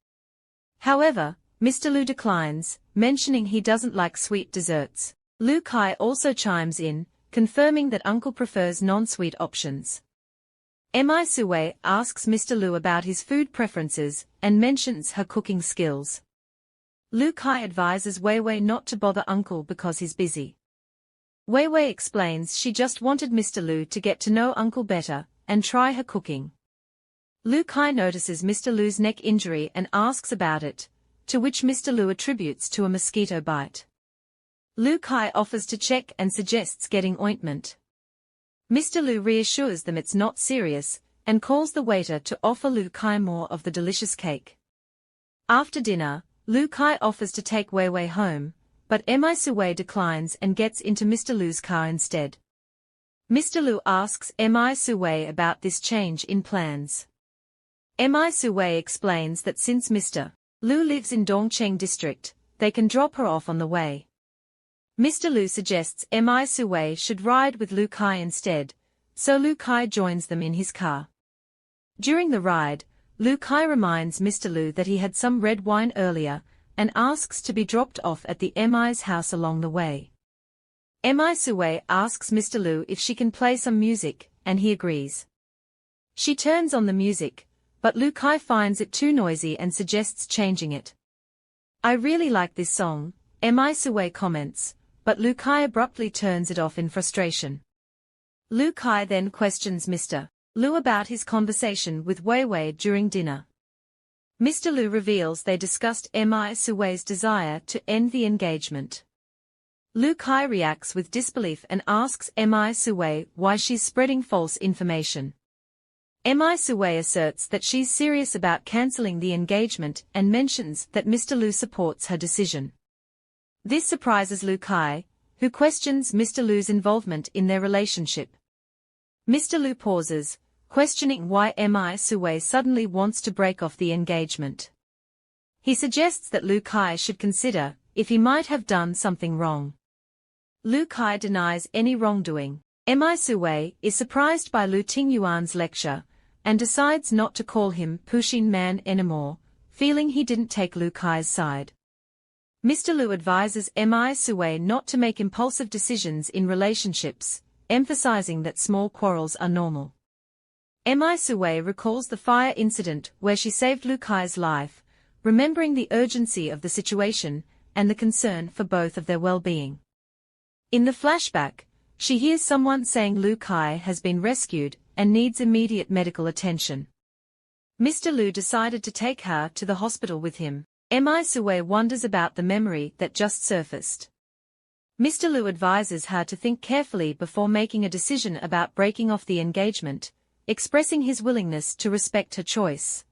However, Mr. Lu declines, mentioning he doesn't like sweet desserts. Lukai also chimes in, confirming that uncle prefers non-sweet options. Mi Sue asks Mr. Lu about his food preferences and mentions her cooking skills. Lukai advises Weiwei not to bother uncle because he's busy. Weiwei explains she just wanted Mr. Lu to get to know uncle better and try her cooking. Lukai notices Mr. Lu's neck injury and asks about it, to which Mr. Lu attributes to a mosquito bite. Lukai offers to check and suggests getting ointment. Mr. Lu reassures them it's not serious, and calls the waiter to offer Lukai more of the delicious cake. After dinner, Lukai offers to take Weiwei home, but Mi Sue declines and gets into Mr. Lu's car instead. Mr. Lu asks Mi Sue about this change in plans. Mi Sue explains that since Mr. Lu lives in Dongcheng district, they can drop her off on the way. Mr. Lu suggests Mi Sue should ride with Lukai instead, so Lukai joins them in his car. During the ride, Lukai reminds Mr. Lu that he had some red wine earlier, and asks to be dropped off at the Mi's house along the way. Mi Sue asks Mr. Lu if she can play some music, and he agrees. She turns on the music, but Lukai finds it too noisy and suggests changing it. "I really like this song," Mi Sue comments, but Lukai abruptly turns it off in frustration. Lukai then questions Mr. Lu about his conversation with Weiwei during dinner. Mr. Lu reveals they discussed Mi Sue's desire to end the engagement. Lukai reacts with disbelief and asks Mi Sue why she's spreading false information. Mi Sue asserts that she's serious about cancelling the engagement and mentions that Mr. Lu supports her decision. This surprises Lukai, who questions Mr. Lu's involvement in their relationship. Mr. Lu pauses, questioning why Mi Sue suddenly wants to break off the engagement. He suggests that Lukai should consider if he might have done something wrong. Lukai denies any wrongdoing. Mi Sue is surprised by Lu Tingyuan's lecture, and decides not to call him Pushin Man anymore, feeling he didn't take Lukai's side. Mr. Lu advises Mi Sue not to make impulsive decisions in relationships, emphasizing that small quarrels are normal. Mi Sue recalls the fire incident where she saved Lukai's life, remembering the urgency of the situation and the concern for both of their well-being. In the flashback, she hears someone saying Lukai has been rescued and needs immediate medical attention. Mr. Lu decided to take her to the hospital with him. Mi Sue wonders about the memory that just surfaced. Mr. Lu advises her to think carefully before making a decision about breaking off the engagement, expressing his willingness to respect her choice.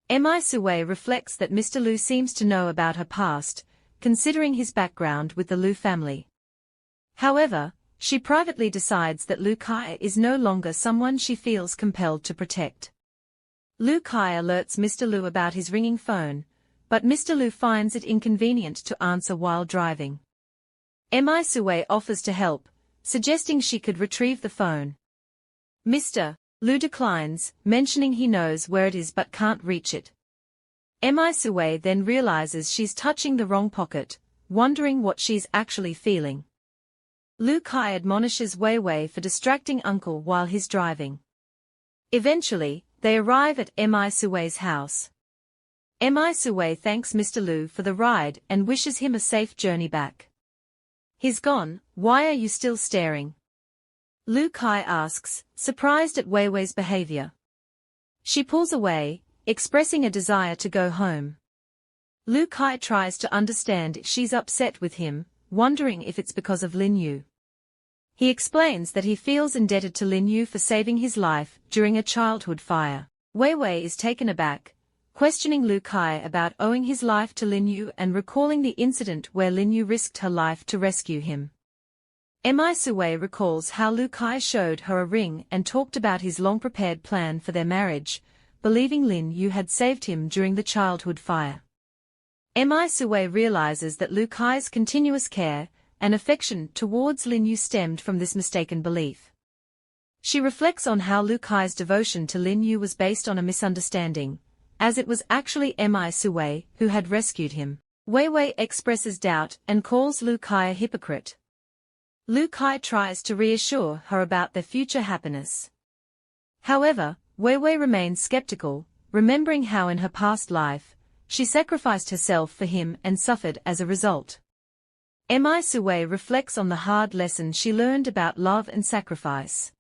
Mi Sue reflects that Mr. Lu seems to know about her past, considering his background with the Lu family. However, she privately decides that Lukai is no longer someone she feels compelled to protect. Lukai alerts Mr. Lu about his ringing phone, but Mr. Lu finds it inconvenient to answer while driving. Mi Sue offers to help, suggesting she could retrieve the phone. Mr. Lu declines, mentioning he knows where it is but can't reach it. Mi Sue then realizes she's touching the wrong pocket, wondering what she's actually feeling. Lukai admonishes Weiwei for distracting uncle while he's driving. Eventually, they arrive at Mi Sue's house. Mi Sui thanks Mr. Lu for the ride and wishes him a safe journey back. He's gone, why are you still staring? Lukai asks, surprised at Wei Wei's behavior. She pulls away, expressing a desire to go home. Lukai tries to understand if she's upset with him, wondering if it's because of Linu. He explains that he feels indebted to Linu for saving his life during a childhood fire. Wei Wei is taken aback, questioning Lukai about owing his life to Linu and recalling the incident where Linu risked her life to rescue him. Mi Sui recalls how Lukai showed her a ring and talked about his long-prepared plan for their marriage, believing Linu had saved him during the childhood fire. Mi Sui realizes that Lukai's continuous care and affection towards Linu stemmed from this mistaken belief. She reflects on how Lukai's devotion to Linu was based on a misunderstanding, as it was actually Mi Sui who had rescued him. Wei Wei expresses doubt and calls Lukai a hypocrite. Lukai tries to reassure her about their future happiness. However, Wei Wei remains skeptical, remembering how in her past life, she sacrificed herself for him and suffered as a result. Mi Sui reflects on the hard lesson she learned about love and sacrifice.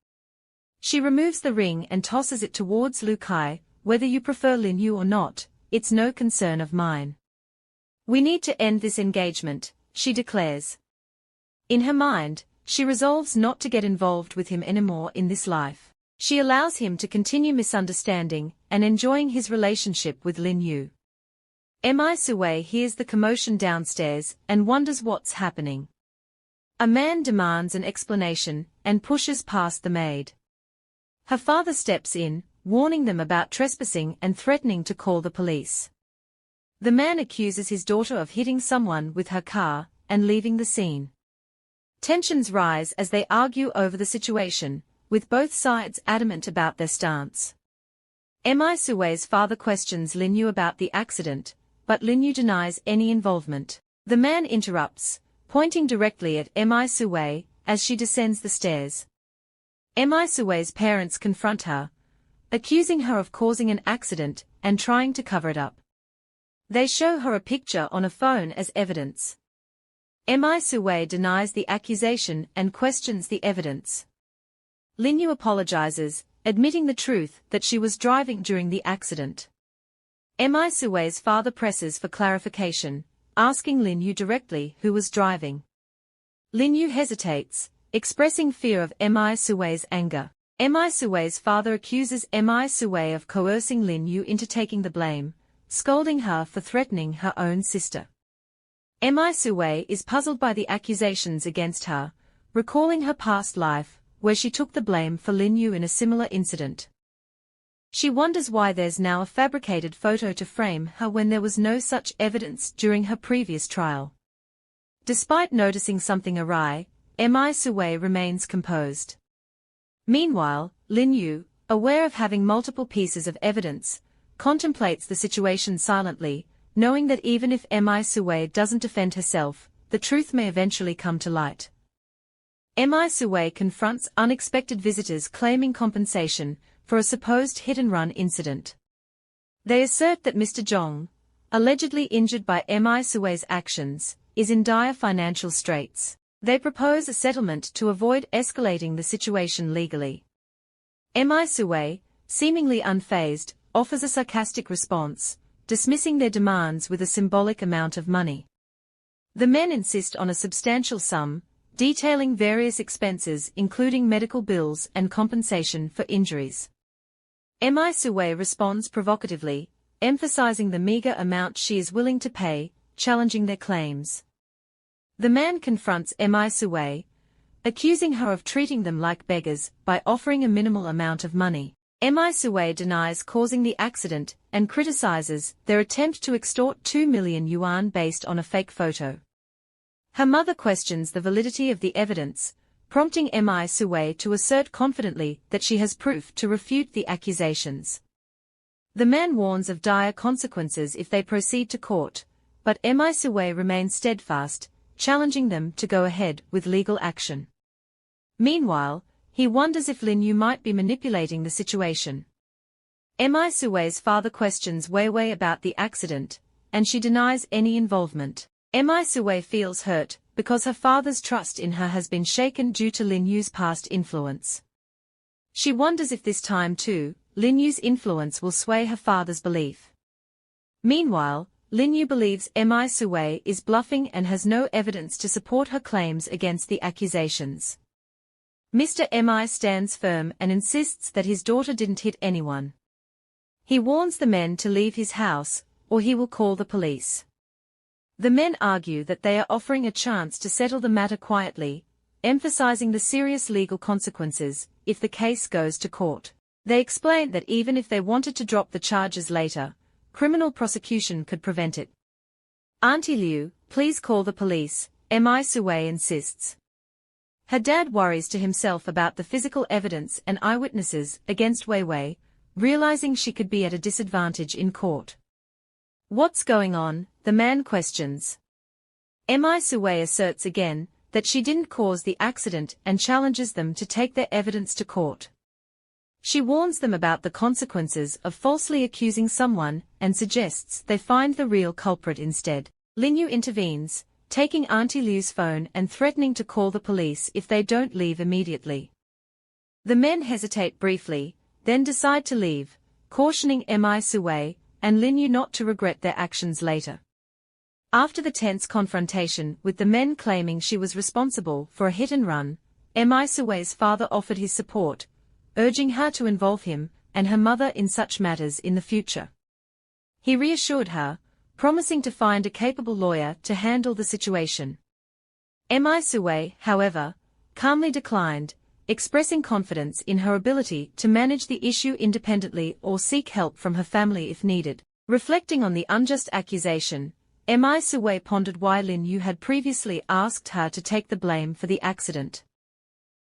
She removes the ring and tosses it towards Lukai, whether you prefer Linu or not, it's no concern of mine. We need to end this engagement, she declares. In her mind, she resolves not to get involved with him anymore in this life. She allows him to continue misunderstanding and enjoying his relationship with Linu. Mi Sui hears the commotion downstairs and wonders what's happening. A man demands an explanation and pushes past the maid. Her father steps in, warning them about trespassing and threatening to call the police. The man accuses his daughter of hitting someone with her car and leaving the scene. Tensions rise as they argue over the situation, with both sides adamant about their stance. Mi Sui's father questions Linu about the accident, but Linu denies any involvement. The man interrupts, pointing directly at Mi Sui as she descends the stairs. Mi Sui's parents confront her, accusing her of causing an accident and trying to cover it up. They show her a picture on a phone as evidence. Mi Sui denies the accusation and questions the evidence. Linu apologizes, admitting the truth that she was driving during the accident. Mi Sui's father presses for clarification, asking Linu directly who was driving. Linu hesitates, expressing fear of Mi Sui's anger. Mi Sui's father accuses Mi Sui of coercing Linu into taking the blame, scolding her for threatening her own sister. Mi Sui is puzzled by the accusations against her, recalling her past life, where she took the blame for Linu in a similar incident. She wonders why there's now a fabricated photo to frame her when there was no such evidence during her previous trial. Despite noticing something awry, Mi Sui remains composed. Meanwhile, Linu, aware of having multiple pieces of evidence, contemplates the situation silently, knowing that even if Mi Sui doesn't defend herself, the truth may eventually come to light. Mi Sui confronts unexpected visitors claiming compensation for a supposed hit-and-run incident. They assert that Mr. Zhong, allegedly injured by Mi Sui's actions, is in dire financial straits. They propose a settlement to avoid escalating the situation legally. Mi Sui, seemingly unfazed, offers a sarcastic response, dismissing their demands with a symbolic amount of money. The men insist on a substantial sum, detailing various expenses including medical bills and compensation for injuries. Mi Sui responds provocatively, emphasizing the meager amount she is willing to pay, challenging their claims. The man confronts Mi Sui, accusing her of treating them like beggars by offering a minimal amount of money. Mi Sui denies causing the accident and criticizes their attempt to extort 2 million yuan based on a fake photo. Her mother questions the validity of the evidence, prompting Mi Sui to assert confidently that she has proof to refute the accusations. The man warns of dire consequences if they proceed to court, but Mi Sui remains steadfast, challenging them to go ahead with legal action. Meanwhile, he wonders if Linu might be manipulating the situation. Mi Sue's father questions Wei Wei about the accident, and she denies any involvement. Mi Sue feels hurt, because her father's trust in her has been shaken due to Lin Yu's past influence. She wonders if this time too, Lin Yu's influence will sway her father's belief. Meanwhile, Lin Yu believes Mi Sue is bluffing and has no evidence to support her claims against the accusations. Mr. Mi stands firm and insists that his daughter didn't hit anyone. He warns the men to leave his house, or he will call the police. The men argue that they are offering a chance to settle the matter quietly, emphasizing the serious legal consequences if the case goes to court. They explain that even if they wanted to drop the charges later, criminal prosecution could prevent it. Auntie Liu, please call the police, Mi Sue insists. Her dad worries to himself about the physical evidence and eyewitnesses against Wei Wei, realizing she could be at a disadvantage in court. What's going on? The man questions. Mi Sue asserts again that she didn't cause the accident and challenges them to take their evidence to court. She warns them about the consequences of falsely accusing someone and suggests they find the real culprit instead. Lin Yu intervenes, taking Auntie Liu's phone and threatening to call the police if they don't leave immediately. The men hesitate briefly, then decide to leave, cautioning Mi Sue and Lin Yu not to regret their actions later. After the tense confrontation with the men claiming she was responsible for a hit-and-run, Mi Sue's father offered his support, urging her to involve him and her mother in such matters in the future. He reassured her, promising to find a capable lawyer to handle the situation. Mi Sue, however, calmly declined, expressing confidence in her ability to manage the issue independently or seek help from her family if needed. Reflecting on the unjust accusation, Mi Sue pondered why Lin Yu had previously asked her to take the blame for the accident.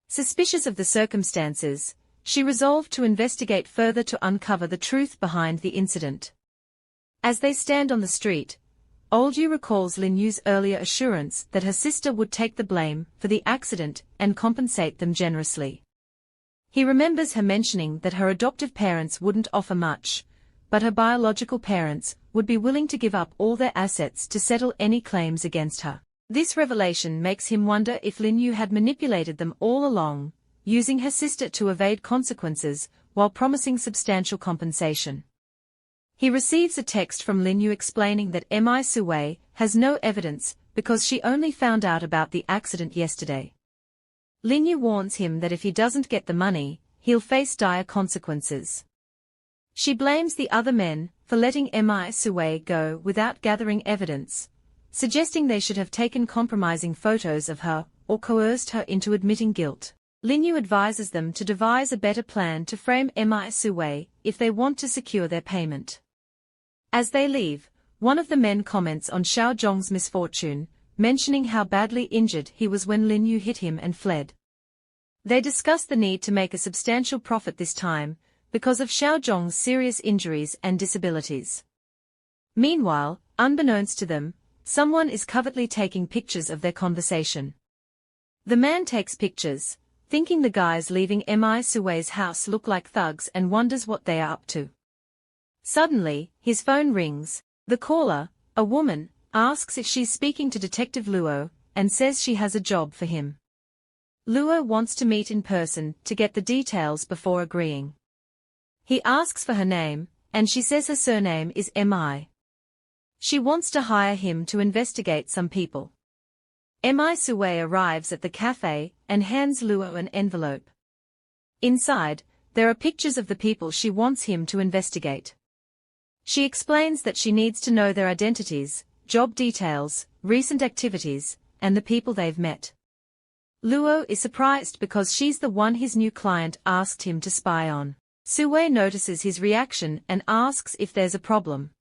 Suspicious of the circumstances, she resolved to investigate further to uncover the truth behind the incident. As they stand on the street, Old Yu recalls Lin Yu's earlier assurance that her sister would take the blame for the accident and compensate them generously. He remembers her mentioning that her adoptive parents wouldn't offer much, but her biological parents would be willing to give up all their assets to settle any claims against her. This revelation makes him wonder if Lin Yu had manipulated them all along, using her sister to evade consequences while promising substantial compensation. He receives a text from Lin Yu explaining that Mi Sue has no evidence because she only found out about the accident yesterday. Lin Yu warns him that if he doesn't get the money, he'll face dire consequences. She blames the other men for letting Mi Sue go without gathering evidence, suggesting they should have taken compromising photos of her or coerced her into admitting guilt. Lin Yu advises them to devise a better plan to frame Mi Sue if they want to secure their payment. As they leave, one of the men comments on Xiao Zhong's misfortune, mentioning how badly injured he was when Lin Yu hit him and fled. They discuss the need to make a substantial profit this time, because of Xiao Zhong's serious injuries and disabilities. Meanwhile, unbeknownst to them, someone is covertly taking pictures of their conversation. The man takes pictures, thinking the guys leaving Mi Sue's house look like thugs and wonders what they are up to. Suddenly, his phone rings. The caller, a woman, asks if she's speaking to Detective Luo, and says she has a job for him. Luo wants to meet in person to get the details before agreeing. He asks for her name, and she says her surname is Mi. She wants to hire him to investigate some people. Mi Sue arrives at the cafe and hands Luo an envelope. Inside, there are pictures of the people she wants him to investigate. She explains that she needs to know their identities, job details, recent activities, and the people they've met. Luo is surprised because she's the one his new client asked him to spy on. Sue notices his reaction and asks if there's a problem.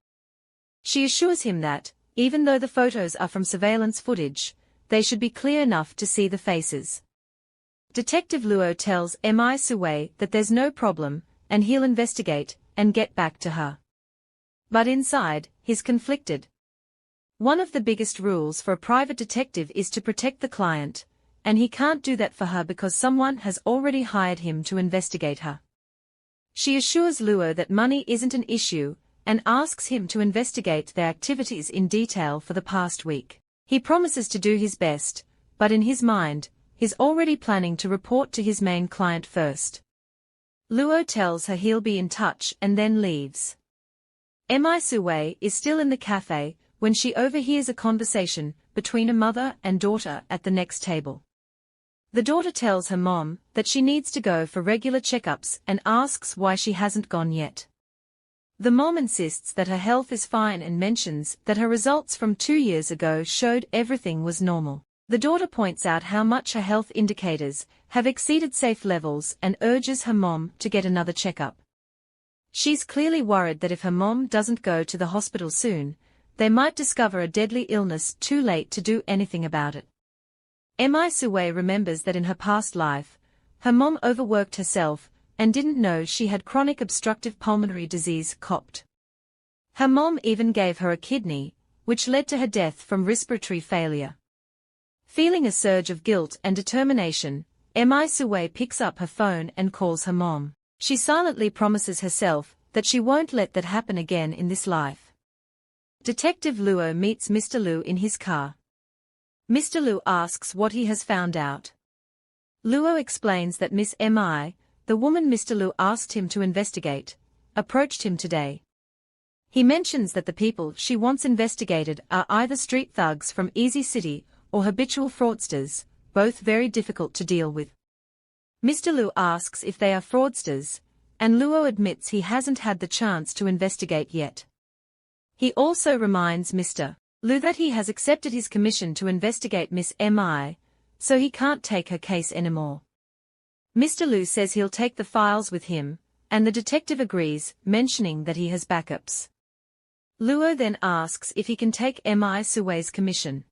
She assures him that, even though the photos are from surveillance footage, they should be clear enough to see the faces. Detective Luo tells Mi Sue that there's no problem, and he'll investigate and get back to her. But inside, he's conflicted. One of the biggest rules for a private detective is to protect the client, and he can't do that for her because someone has already hired him to investigate her. She assures Luo that money isn't an issue, and asks him to investigate their activities in detail for the past week. He promises to do his best, but in his mind, he's already planning to report to his main client first. Luo tells her he'll be in touch and then leaves. Mi Sue is still in the cafe when she overhears a conversation between a mother and daughter at the next table. The daughter tells her mom that she needs to go for regular checkups and asks why she hasn't gone yet. The mom insists that her health is fine and mentions that her results from 2 years ago showed everything was normal. The daughter points out how much her health indicators have exceeded safe levels and urges her mom to get another checkup. She's clearly worried that if her mom doesn't go to the hospital soon, they might discover a deadly illness too late to do anything about it. Mi Sue remembers that in her past life, her mom overworked herself and didn't know she had chronic obstructive pulmonary disease (COPD). Her mom even gave her a kidney, which led to her death from respiratory failure. Feeling a surge of guilt and determination, Mi Sue picks up her phone and calls her mom. She silently promises herself that she won't let that happen again in this life. Detective Luo meets Mr. Lu in his car. Mr. Lu asks what he has found out. Luo explains that Miss Mi, the woman Mr. Lu asked him to investigate, approached him today. He mentions that the people she wants investigated are either street thugs from Easy City or habitual fraudsters, both very difficult to deal with. Mr. Lu asks if they are fraudsters, and Luo admits he hasn't had the chance to investigate yet. He also reminds Mr. Lu that he has accepted his commission to investigate Miss Mi, so he can't take her case anymore. Mr. Lu says he'll take the files with him, and the detective agrees, mentioning that he has backups. Luo then asks if he can take Mi Sue's commission.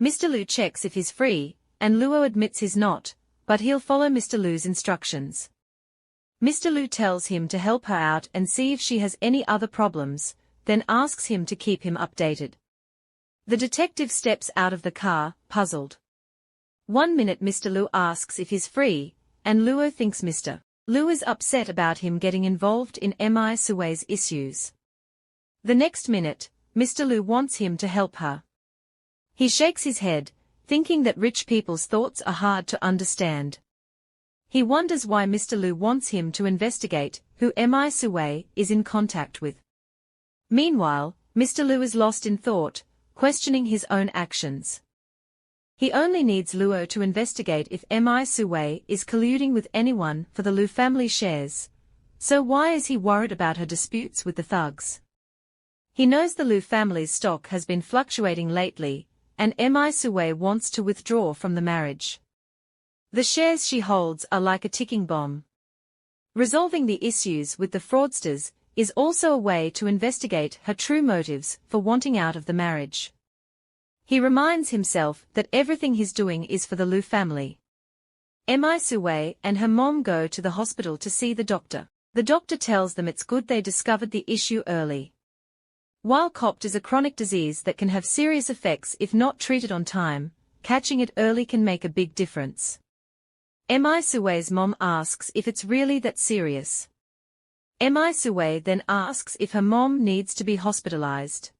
Mr. Lu checks if he's free, and Luo admits he's not, but he'll follow Mr. Lu's instructions. Mr. Lu tells him to help her out and see if she has any other problems, then asks him to keep him updated. The detective steps out of the car, puzzled. 1 minute Mr. Lu asks if he's free, and Luo thinks Mr. Lu is upset about him getting involved in Mi Sue's issues. The next minute, Mr. Lu wants him to help her. He shakes his head, thinking that rich people's thoughts are hard to understand. He wonders why Mr. Lu wants him to investigate who Mi Sue is in contact with. Meanwhile, Mr. Lu is lost in thought, questioning his own actions. He only needs Luo to investigate if Mi Sue is colluding with anyone for the Lu family shares. So why is he worried about her disputes with the thugs? He knows the Lu family's stock has been fluctuating lately, and Mi Sue wants to withdraw from the marriage. The shares she holds are like a ticking bomb. Resolving the issues with the fraudsters is also a way to investigate her true motives for wanting out of the marriage. He reminds himself that everything he's doing is for the Lu family. Mi Sue and her mom go to the hospital to see the doctor. The doctor tells them it's good they discovered the issue early. While COPD is a chronic disease that can have serious effects if not treated on time, catching it early can make a big difference. Mi Sue's mom asks if it's really that serious. Mi Sue then asks if her mom needs to be hospitalized.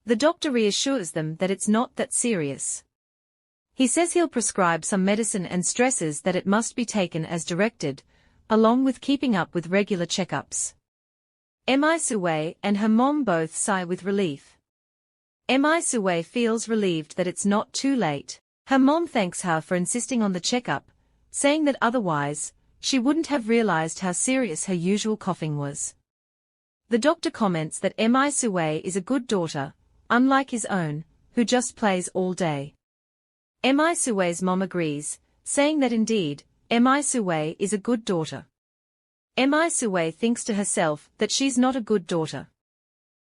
The doctor reassures them that it's not that serious. He says he'll prescribe some medicine and stresses that it must be taken as directed, along with keeping up with regular checkups. Mi Sue and her mom both sigh with relief. Mi Sue feels relieved that it's not too late. Her mom thanks her for insisting on the checkup, saying that otherwise, she wouldn't have realized how serious her usual coughing was. The doctor comments that Mi Sue is a good daughter, unlike his own, who just plays all day. Mi Sue's mom agrees, saying that indeed, Mi Sue is a good daughter. Mi Sue thinks to herself that she's not a good daughter.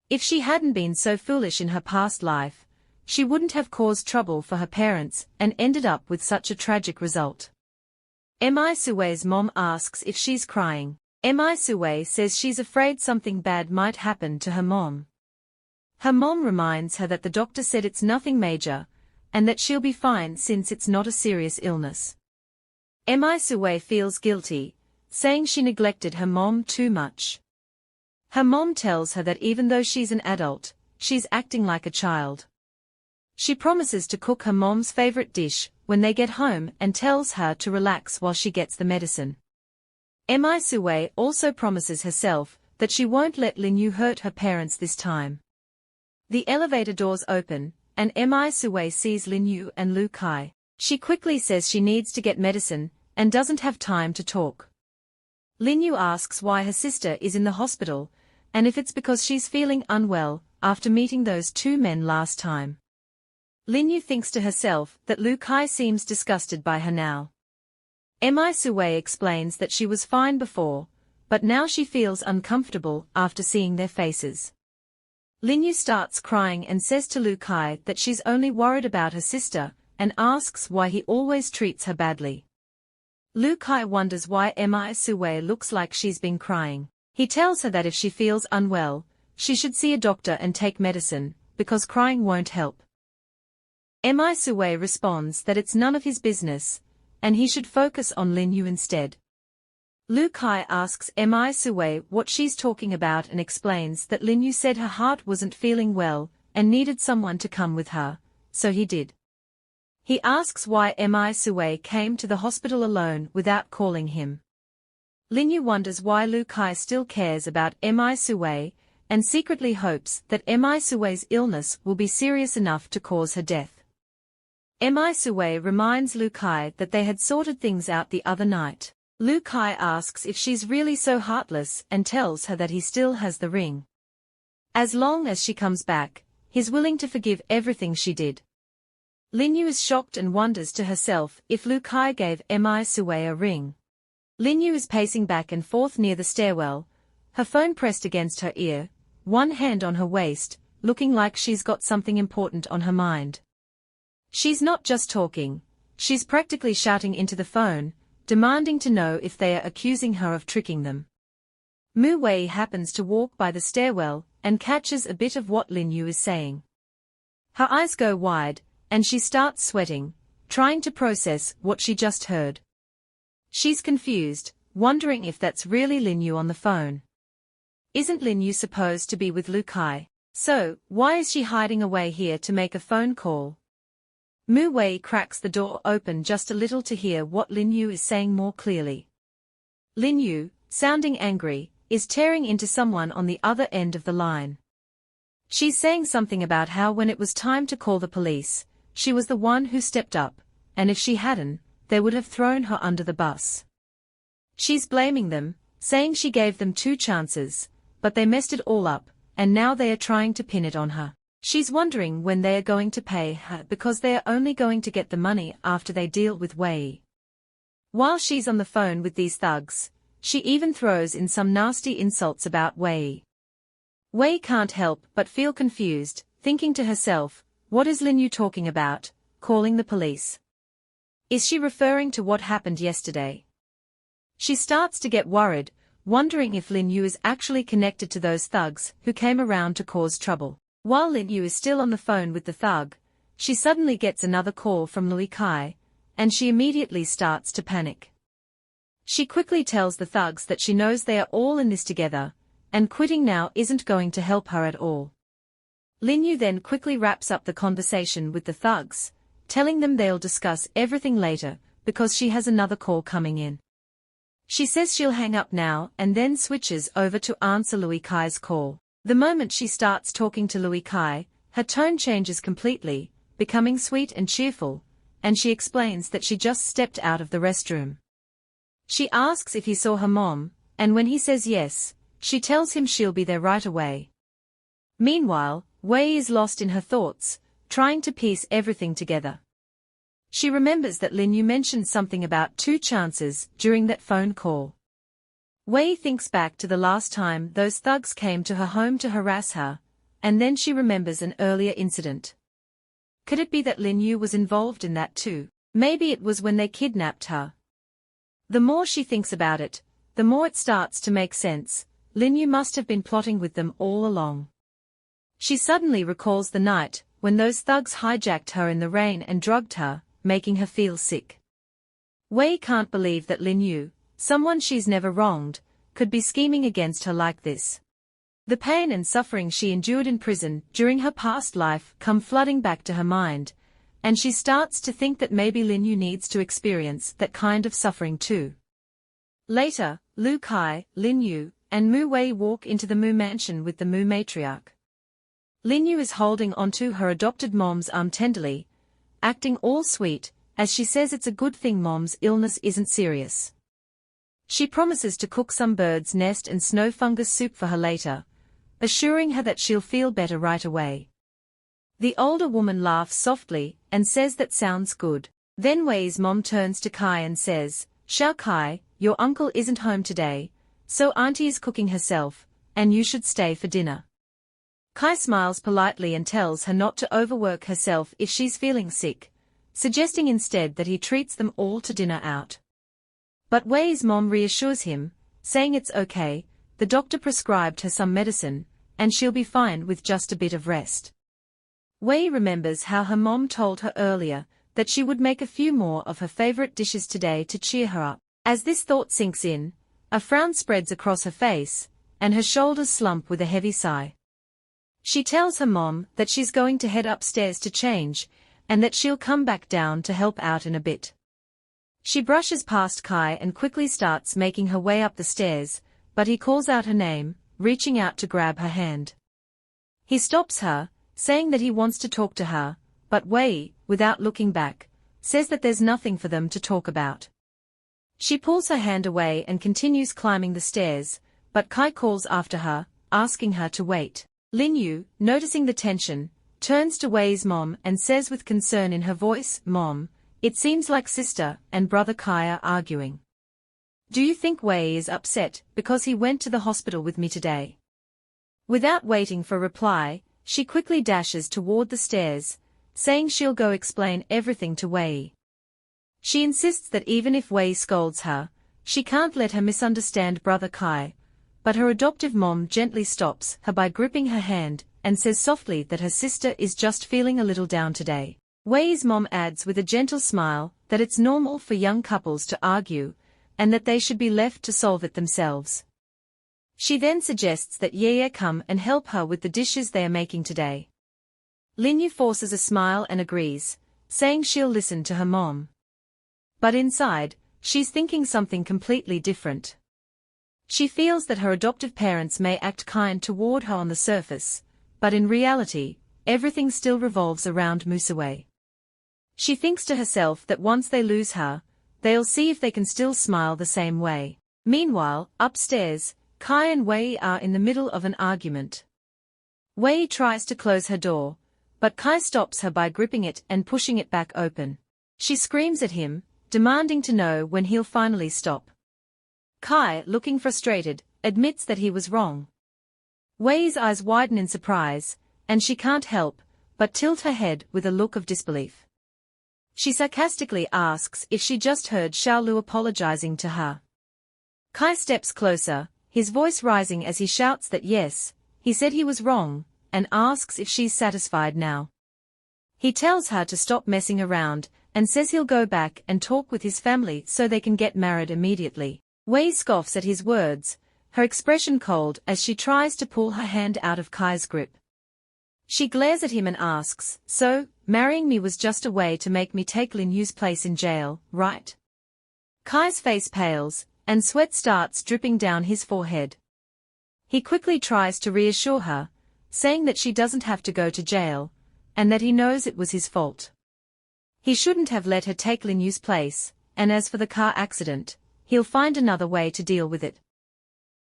If she hadn't been so foolish in her past life, she wouldn't have caused trouble for her parents and ended up with such a tragic result. Mi Sue's mom asks if she's crying. Mi Sue says she's afraid something bad might happen to her mom. Her mom reminds her that the doctor said it's nothing major, and that she'll be fine since it's not a serious illness. Mi Sue feels guilty, saying she neglected her mom too much. Her mom tells her that even though she's an adult, she's acting like a child. She promises to cook her mom's favorite dish when they get home and tells her to relax while she gets the medicine. Mi Sue also promises herself that she won't let Linu hurt her parents this time. The elevator doors open, and Mi Sue sees Linu and Lukai. She quickly says she needs to get medicine and doesn't have time to talk. Linu asks why her sister is in the hospital, and if it's because she's feeling unwell after meeting those two men last time. Linu thinks to herself that Lukai seems disgusted by her now. Mi Sue explains that she was fine before, but now she feels uncomfortable after seeing their faces. Linu starts crying and says to Lukai that she's only worried about her sister and asks why he always treats her badly. Lukai wonders why Mi Sue looks like she's been crying. He tells her that if she feels unwell, she should see a doctor and take medicine, because crying won't help. Mi Sue responds that it's none of his business, and he should focus on Linu instead. Lukai asks Mi Sue what she's talking about and explains that Linu said her heart wasn't feeling well and needed someone to come with her, so he did. He asks why Mi Sue came to the hospital alone without calling him. Linu wonders why Lukai still cares about Mi Sue, and secretly hopes that Mi Sue's illness will be serious enough to cause her death. Mi Sue reminds Lukai that they had sorted things out the other night. Lukai asks if she's really so heartless and tells her that he still has the ring. As long as she comes back, he's willing to forgive everything she did. Linu is shocked and wonders to herself if Lukai gave Mi Sue a ring. Linu is pacing back and forth near the stairwell, her phone pressed against her ear, one hand on her waist, looking like she's got something important on her mind. She's not just talking, she's practically shouting into the phone, demanding to know if they are accusing her of tricking them. Mu Wei happens to walk by the stairwell and catches a bit of what Linu is saying. Her eyes go wide, and she starts sweating, trying to process what she just heard. She's confused, wondering if that's really Linu on the phone. Isn't Linu supposed to be with Lukai? So, why is she hiding away here to make a phone call? Mu Wei cracks the door open just a little to hear what Linu is saying more clearly. Linu, sounding angry, is tearing into someone on the other end of the line. She's saying something about how when it was time to call the police, she was the one who stepped up, and if she hadn't, they would have thrown her under the bus. She's blaming them, saying she gave them 2 chances, but they messed it all up, and now they are trying to pin it on her. She's wondering when they are going to pay her because they are only going to get the money after they deal with Wei. While she's on the phone with these thugs, she even throws in some nasty insults about Wei. Wei can't help but feel confused, thinking to herself, what is Linu talking about, calling the police? Is she referring to what happened yesterday? She starts to get worried, wondering if Linu is actually connected to those thugs who came around to cause trouble. While Linu is still on the phone with the thug, she suddenly gets another call from Lukai, and she immediately starts to panic. She quickly tells the thugs that she knows they are all in this together, and quitting now isn't going to help her at all. Linu then quickly wraps up the conversation with the thugs, telling them they'll discuss everything later, because she has another call coming in. She says she'll hang up now and then switches over to answer Lukai's call. The moment she starts talking to Lukai, her tone changes completely, becoming sweet and cheerful, and she explains that she just stepped out of the restroom. She asks if he saw her mom, and when he says yes, she tells him she'll be there right away. Meanwhile, Wei is lost in her thoughts, trying to piece everything together. She remembers that Linu mentioned something about 2 chances during that phone call. Wei thinks back to the last time those thugs came to her home to harass her, and then she remembers an earlier incident. Could it be that Linu was involved in that too? Maybe it was when they kidnapped her. The more she thinks about it, the more it starts to make sense. Linu must have been plotting with them all along. She suddenly recalls the night when those thugs hijacked her in the rain and drugged her, making her feel sick. Wei can't believe that Linu, Someone she's never wronged, could be scheming against her like this. The pain and suffering she endured in prison during her past life come flooding back to her mind, and she starts to think that maybe Linu needs to experience that kind of suffering too. Later, Lukai, Linu, and Mu Wei walk into the Mu mansion with the Mu matriarch. Linu is holding onto her adopted mom's arm tenderly, acting all sweet, as she says it's a good thing mom's illness isn't serious. She promises to cook some bird's nest and snow fungus soup for her later, assuring her that she'll feel better right away. The older woman laughs softly and says that sounds good. Then Wei's mom turns to Kai and says, "Xiao Kai, your uncle isn't home today, so auntie is cooking herself, and you should stay for dinner." Kai smiles politely and tells her not to overwork herself if she's feeling sick, suggesting instead that he treats them all to dinner out. But Wei's mom reassures him, saying it's okay, the doctor prescribed her some medicine, and she'll be fine with just a bit of rest. Wei remembers how her mom told her earlier that she would make a few more of her favorite dishes today to cheer her up. As this thought sinks in, a frown spreads across her face, and her shoulders slump with a heavy sigh. She tells her mom that she's going to head upstairs to change, and that she'll come back down to help out in a bit. She brushes past Kai and quickly starts making her way up the stairs, but he calls out her name, reaching out to grab her hand. He stops her, saying that he wants to talk to her, but Wei, without looking back, says that there's nothing for them to talk about. She pulls her hand away and continues climbing the stairs, but Kai calls after her, asking her to wait. Linu, noticing the tension, turns to Wei's mom and says with concern in her voice, "Mom, it seems like sister and brother Kai are arguing. Do you think Wei is upset because he went to the hospital with me today?" Without waiting for reply, she quickly dashes toward the stairs, saying she'll go explain everything to Wei. She insists that even if Wei scolds her, she can't let her misunderstand brother Kai, but her adoptive mom gently stops her by gripping her hand and says softly that her sister is just feeling a little down today. Wei's mom adds with a gentle smile that it's normal for young couples to argue, and that they should be left to solve it themselves. She then suggests that Ye come and help her with the dishes they are making today. Linu forces a smile and agrees, saying she'll listen to her mom. But inside, she's thinking something completely different. She feels that her adoptive parents may act kind toward her on the surface, but in reality, everything still revolves around Musawei. She thinks to herself that once they lose her, they'll see if they can still smile the same way. Meanwhile, upstairs, Kai and Wei are in the middle of an argument. Wei tries to close her door, but Kai stops her by gripping it and pushing it back open. She screams at him, demanding to know when he'll finally stop. Kai, looking frustrated, admits that he was wrong. Wei's eyes widen in surprise, and she can't help but tilt her head with a look of disbelief. She sarcastically asks if she just heard Xiaolu apologizing to her. Kai steps closer, his voice rising as he shouts that yes, he said he was wrong, and asks if she's satisfied now. He tells her to stop messing around, and says he'll go back and talk with his family so they can get married immediately. Wei scoffs at his words, her expression cold as she tries to pull her hand out of Kai's grip. She glares at him and asks, "So, marrying me was just a way to make me take Linu's place in jail, right?" Kai's face pales, and sweat starts dripping down his forehead. He quickly tries to reassure her, saying that she doesn't have to go to jail, and that he knows it was his fault. He shouldn't have let her take Linu's place, and as for the car accident, he'll find another way to deal with it.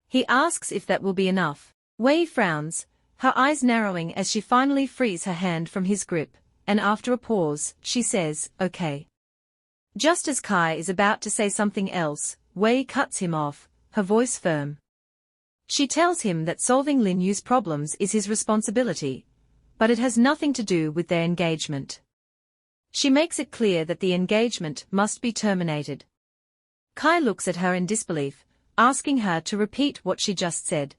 He asks if that will be enough. Wei frowns, her eyes narrowing as she finally frees her hand from his grip, and after a pause, she says, "Okay." Just as Kai is about to say something else, Wei cuts him off, her voice firm. She tells him that solving Linu's problems is his responsibility, but it has nothing to do with their engagement. She makes it clear that the engagement must be terminated. Kai looks at her in disbelief, asking her to repeat what she just said.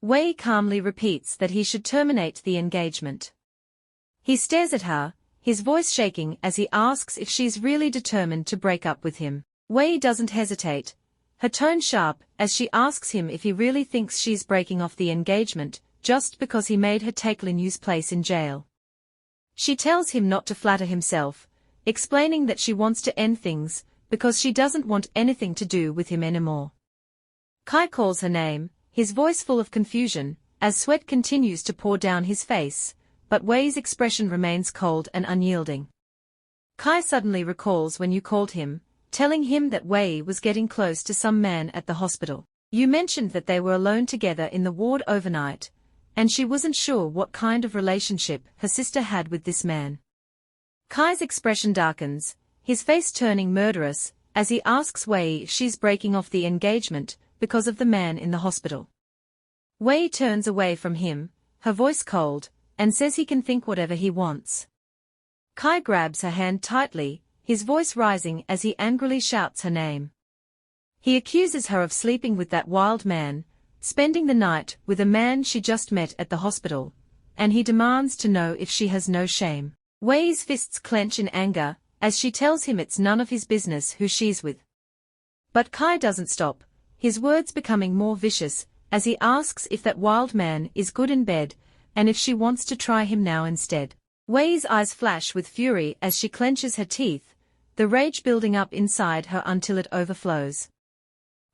Wei calmly repeats that he should terminate the engagement. He stares at her, his voice shaking as he asks if she's really determined to break up with him. Wei doesn't hesitate, her tone sharp, as she asks him if he really thinks she's breaking off the engagement, just because he made her take Linu's place in jail. She tells him not to flatter himself, explaining that she wants to end things, because she doesn't want anything to do with him anymore. Kai calls her name, his voice full of confusion, as sweat continues to pour down his face, but Wei's expression remains cold and unyielding. Kai suddenly recalls when you called him, telling him that Wei was getting close to some man at the hospital. You mentioned that they were alone together in the ward overnight, and she wasn't sure what kind of relationship her sister had with this man. Kai's expression darkens, his face turning murderous, as he asks Wei if she's breaking off the engagement because of the man in the hospital. Wei turns away from him, her voice cold, and says he can think whatever he wants. Kai grabs her hand tightly, his voice rising as he angrily shouts her name. He accuses her of sleeping with that wild man, spending the night with a man she just met at the hospital, and he demands to know if she has no shame. Wei's fists clench in anger, as she tells him it's none of his business who she's with. But Kai doesn't stop, his words becoming more vicious, as he asks if that wild man is good in bed, and if she wants to try him now instead. Wei's eyes flash with fury as she clenches her teeth, the rage building up inside her until it overflows.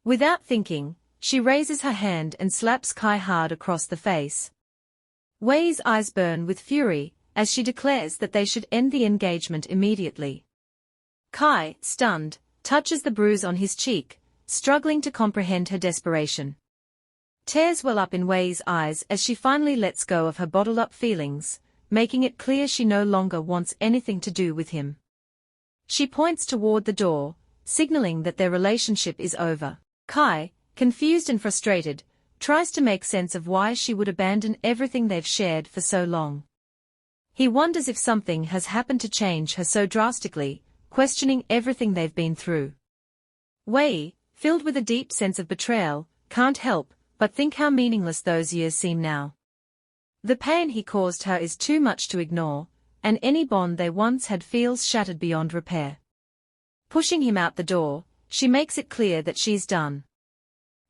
Without thinking, she raises her hand and slaps Kai hard across the face. Wei's eyes burn with fury, as she declares that they should end the engagement immediately. Kai, stunned, touches the bruise on his cheek, struggling to comprehend her desperation. Tears well up in Wei's eyes as she finally lets go of her bottled-up feelings, making it clear she no longer wants anything to do with him. She points toward the door, signaling that their relationship is over. Kai, confused and frustrated, tries to make sense of why she would abandon everything they've shared for so long. He wonders if something has happened to change her so drastically, questioning everything they've been through. Wei, filled with a deep sense of betrayal, can't help but think how meaningless those years seem now. The pain he caused her is too much to ignore, and any bond they once had feels shattered beyond repair. Pushing him out the door, she makes it clear that she's done.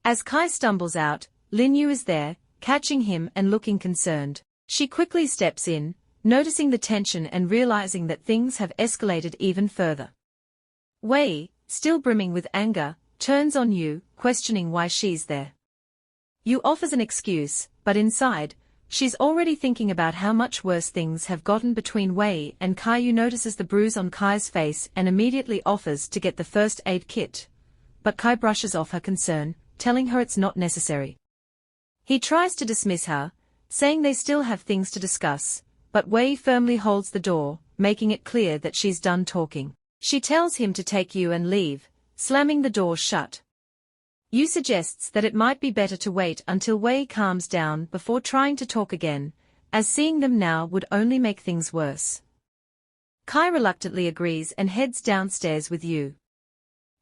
As Kai stumbles out, Linu is there, catching him and looking concerned. She quickly steps in, noticing the tension and realizing that things have escalated even further. Wei, still brimming with anger, turns on Yu, questioning why she's there. Yu offers an excuse, but inside, she's already thinking about how much worse things have gotten between Wei and Kai. Yu notices the bruise on Kai's face and immediately offers to get the first aid kit. But Kai brushes off her concern, telling her it's not necessary. He tries to dismiss her, saying they still have things to discuss, but Wei firmly holds the door, making it clear that she's done talking. She tells him to take Yu and leave, slamming the door shut. Yu suggests that it might be better to wait until Wei calms down before trying to talk again, as seeing them now would only make things worse. Kai reluctantly agrees and heads downstairs with Yu.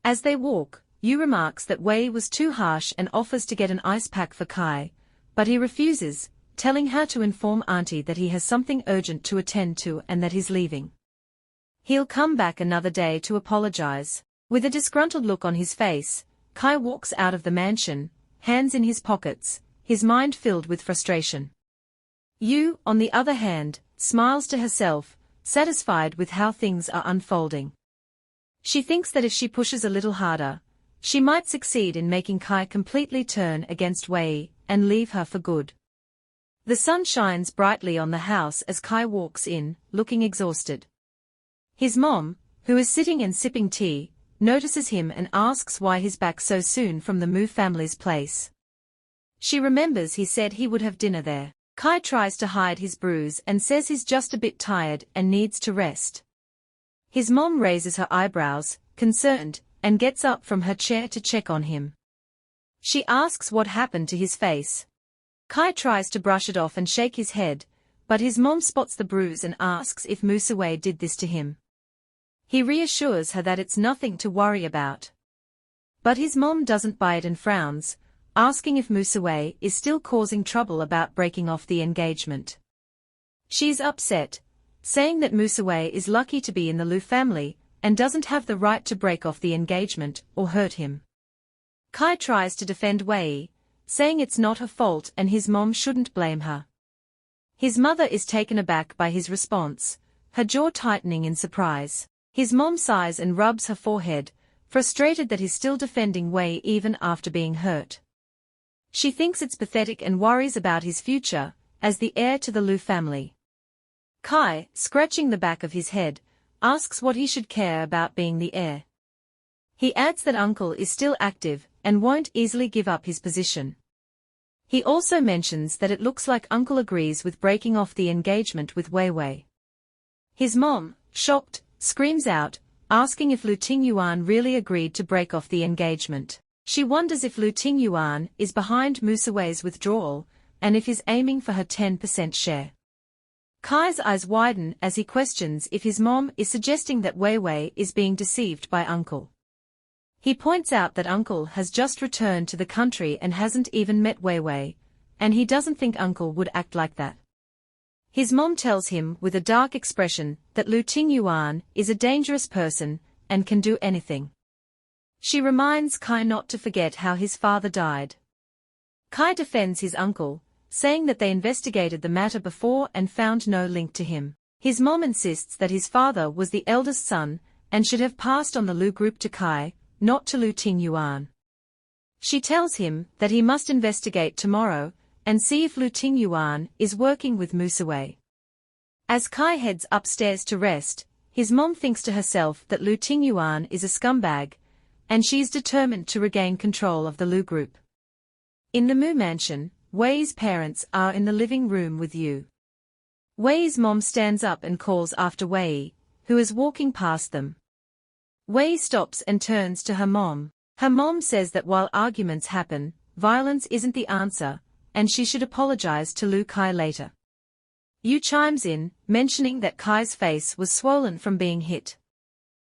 As they walk, Yu remarks that Wei was too harsh and offers to get an ice pack for Kai, but he refuses, telling her to inform Auntie that he has something urgent to attend to and that he's leaving. He'll come back another day to apologize. With a disgruntled look on his face, Kai walks out of the mansion, hands in his pockets, his mind filled with frustration. Yu, on the other hand, smiles to herself, satisfied with how things are unfolding. She thinks that if she pushes a little harder, she might succeed in making Kai completely turn against Wei and leave her for good. The sun shines brightly on the house as Kai walks in, looking exhausted. His mom, who is sitting and sipping tea, notices him and asks why he's back so soon from the Mu family's place. She remembers he said he would have dinner there. Kai tries to hide his bruise and says he's just a bit tired and needs to rest. His mom raises her eyebrows, concerned, and gets up from her chair to check on him. She asks what happened to his face. Kai tries to brush it off and shake his head, but his mom spots the bruise and asks if Musawei did this to him. He reassures her that it's nothing to worry about. But his mom doesn't buy it and frowns, asking if Musawei is still causing trouble about breaking off the engagement. She's upset, saying that Musawei is lucky to be in the Lu family and doesn't have the right to break off the engagement or hurt him. Kai tries to defend Wei, saying it's not her fault and his mom shouldn't blame her. His mother is taken aback by his response, her jaw tightening in surprise. His mom sighs and rubs her forehead, frustrated that he's still defending Wei even after being hurt. She thinks it's pathetic and worries about his future, as the heir to the Lu family. Kai, scratching the back of his head, asks what he should care about being the heir. He adds that uncle is still active, and won't easily give up his position. He also mentions that it looks like uncle agrees with breaking off the engagement with Wei Wei. His mom, shocked, screams out, asking if Lu Tingyuan really agreed to break off the engagement. She wonders if Lu Tingyuan is behind Musawei's withdrawal, and if he's aiming for her 10% share. Kai's eyes widen as he questions if his mom is suggesting that Wei Wei is being deceived by uncle. He points out that uncle has just returned to the country and hasn't even met Wei Wei, and he doesn't think uncle would act like that. His mom tells him with a dark expression that Lu Tingyuan is a dangerous person and can do anything. She reminds Kai not to forget how his father died. Kai defends his uncle, saying that they investigated the matter before and found no link to him. His mom insists that his father was the eldest son and should have passed on the Lu group to Kai, not to Lu Tingyuan. She tells him that he must investigate tomorrow and see if Lu Tingyuan is working with Musawei. As Kai heads upstairs to rest, his mom thinks to herself that Lu Tingyuan is a scumbag, and she is determined to regain control of the Lu group. In the Mu mansion, Wei's parents are in the living room with Yu. Wei's mom stands up and calls after Wei, who is walking past them. Wei stops and turns to her mom. Her mom says that while arguments happen, violence isn't the answer, and she should apologize to Lukai later. Yu chimes in, mentioning that Kai's face was swollen from being hit.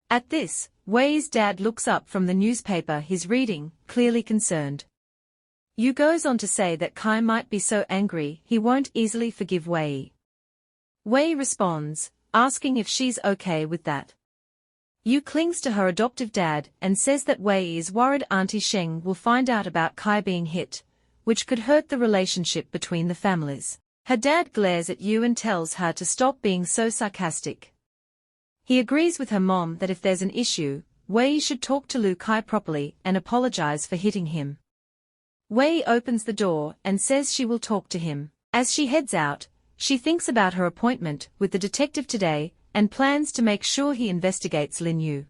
At this, Wei's dad looks up from the newspaper he's reading, clearly concerned. Yu goes on to say that Kai might be so angry he won't easily forgive Wei. Wei responds, asking if she's okay with that. Yu clings to her adoptive dad and says that Wei is worried Auntie Sheng will find out about Kai being hit, which could hurt the relationship between the families. Her dad glares at Yu and tells her to stop being so sarcastic. He agrees with her mom that if there's an issue, Wei should talk to Lukai properly and apologize for hitting him. Wei opens the door and says she will talk to him. As she heads out, she thinks about her appointment with the detective today and plans to make sure he investigates Linu.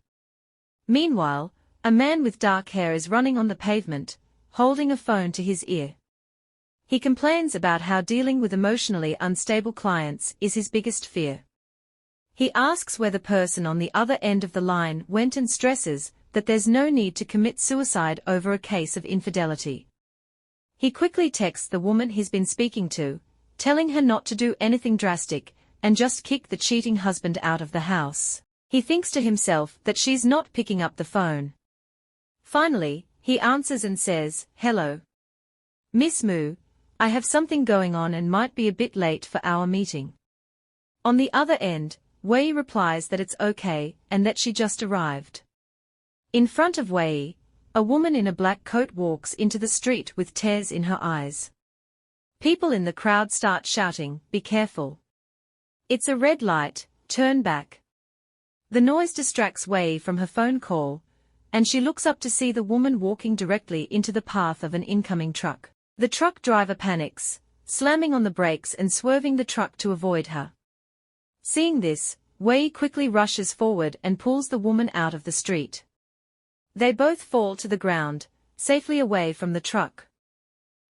Meanwhile, a man with dark hair is running on the pavement, holding a phone to his ear. He complains about how dealing with emotionally unstable clients is his biggest fear. He asks where the person on the other end of the line went and stresses that there's no need to commit suicide over a case of infidelity. He quickly texts the woman he's been speaking to, telling her not to do anything drastic, and just kick the cheating husband out of the house. He thinks to himself that she's not picking up the phone. Finally, he answers and says, "Hello. Miss Mu, I have something going on and might be a bit late for our meeting." On the other end, Wei replies that it's okay and that she just arrived. In front of Wei, a woman in a black coat walks into the street with tears in her eyes. People in the crowd start shouting, "Be careful. It's a red light, turn back." The noise distracts Wei from her phone call, and she looks up to see the woman walking directly into the path of an incoming truck. The truck driver panics, slamming on the brakes and swerving the truck to avoid her. Seeing this, Wei quickly rushes forward and pulls the woman out of the street. They both fall to the ground, safely away from the truck.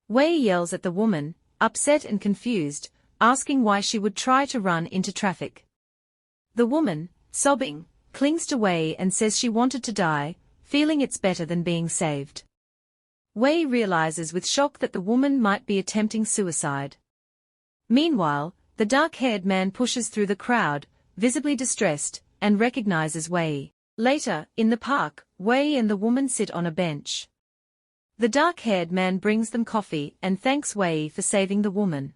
Wei yells at the woman, upset and confused, asking why she would try to run into traffic. The woman, sobbing, clings to Wei and says she wanted to die, feeling it's better than being saved. Wei realizes with shock that the woman might be attempting suicide. Meanwhile, the dark-haired man pushes through the crowd, visibly distressed, and recognizes Wei. Later, in the park, Wei and the woman sit on a bench. The dark-haired man brings them coffee and thanks Wei for saving the woman.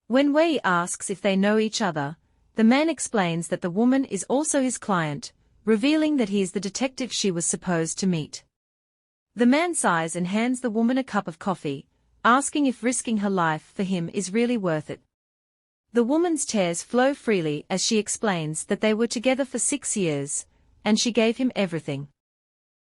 When Wei asks if they know each other, the man explains that the woman is also his client, revealing that he is the detective she was supposed to meet. The man sighs and hands the woman a cup of coffee, asking if risking her life for him is really worth it. The woman's tears flow freely as she explains that they were together for 6 years, and she gave him everything.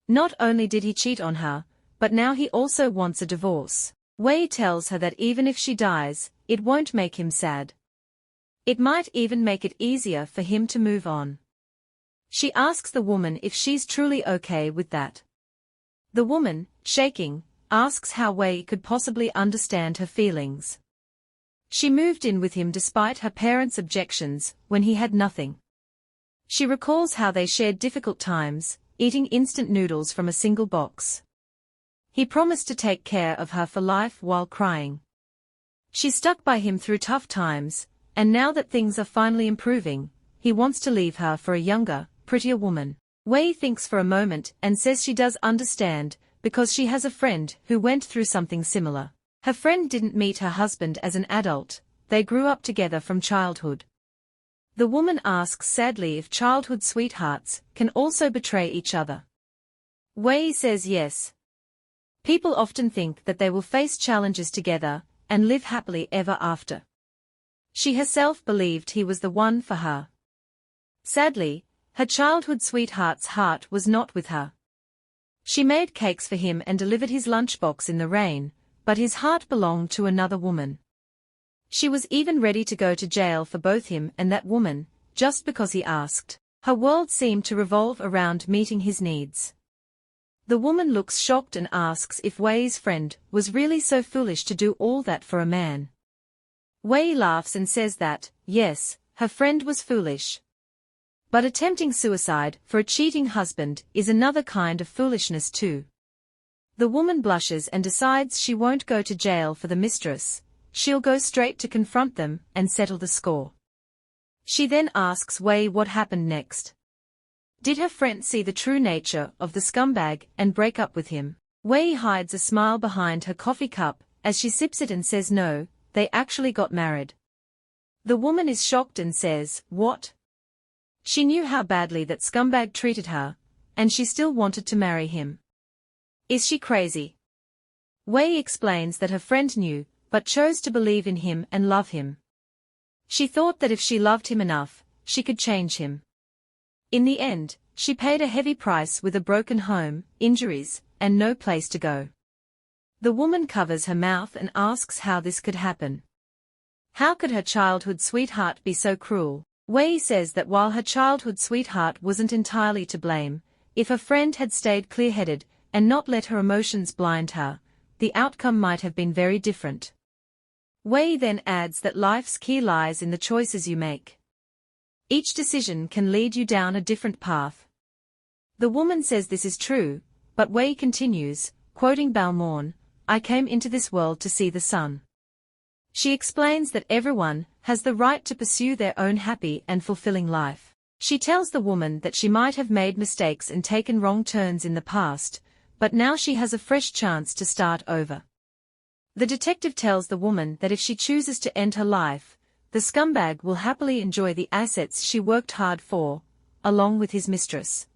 Not only did he cheat on her, but now he also wants a divorce. Wei tells her that even if she dies, it won't make him sad. It might even make it easier for him to move on. She asks the woman if she's truly okay with that. The woman, shaking, asks how Wei could possibly understand her feelings. She moved in with him despite her parents' objections when he had nothing. She recalls how they shared difficult times, eating instant noodles from a single box. He promised to take care of her for life while crying. She stuck by him through tough times, and now that things are finally improving, he wants to leave her for a younger, prettier woman. Wei thinks for a moment and says she does understand, because she has a friend who went through something similar. Her friend didn't meet her husband as an adult, they grew up together from childhood. The woman asks sadly if childhood sweethearts can also betray each other. Wei says yes. People often think that they will face challenges together and live happily ever after. She herself believed he was the one for her. Sadly, her childhood sweetheart's heart was not with her. She made cakes for him and delivered his lunchbox in the rain, but his heart belonged to another woman. She was even ready to go to jail for both him and that woman, just because he asked. Her world seemed to revolve around meeting his needs. The woman looks shocked and asks if Wei's friend was really so foolish to do all that for a man. Wei laughs and says that, yes, her friend was foolish. But attempting suicide for a cheating husband is another kind of foolishness too. The woman blushes and decides she won't go to jail for the mistress, she'll go straight to confront them and settle the score. She then asks Wei what happened next. Did her friend see the true nature of the scumbag and break up with him? Wei hides a smile behind her coffee cup as she sips it and says no, they actually got married. The woman is shocked and says, what? She knew how badly that scumbag treated her, and she still wanted to marry him. Is she crazy? Wei explains that her friend knew, but chose to believe in him and love him. She thought that if she loved him enough, she could change him. In the end, she paid a heavy price with a broken home, injuries, and no place to go. The woman covers her mouth and asks how this could happen. How could her childhood sweetheart be so cruel? Wei says that while her childhood sweetheart wasn't entirely to blame, if her friend had stayed clear-headed and not let her emotions blind her, the outcome might have been very different. Wei then adds that life's key lies in the choices you make. Each decision can lead you down a different path. The woman says this is true, but Wei continues, quoting Balmorn, I came into this world to see the sun. She explains that everyone has the right to pursue their own happy and fulfilling life. She tells the woman that she might have made mistakes and taken wrong turns in the past, but now she has a fresh chance to start over. The detective tells the woman that if she chooses to end her life, the scumbag will happily enjoy the assets she worked hard for, along with his mistress.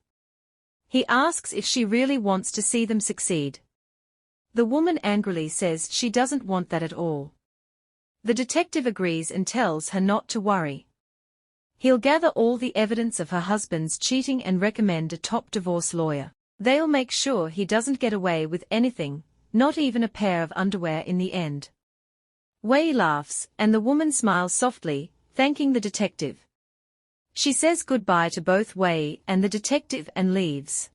He asks if she really wants to see them succeed. The woman angrily says she doesn't want that at all. The detective agrees and tells her not to worry. He'll gather all the evidence of her husband's cheating and recommend a top divorce lawyer. They'll make sure he doesn't get away with anything, not even a pair of underwear in the end. Wei laughs, and the woman smiles softly, thanking the detective. She says goodbye to both Wei and the detective and leaves.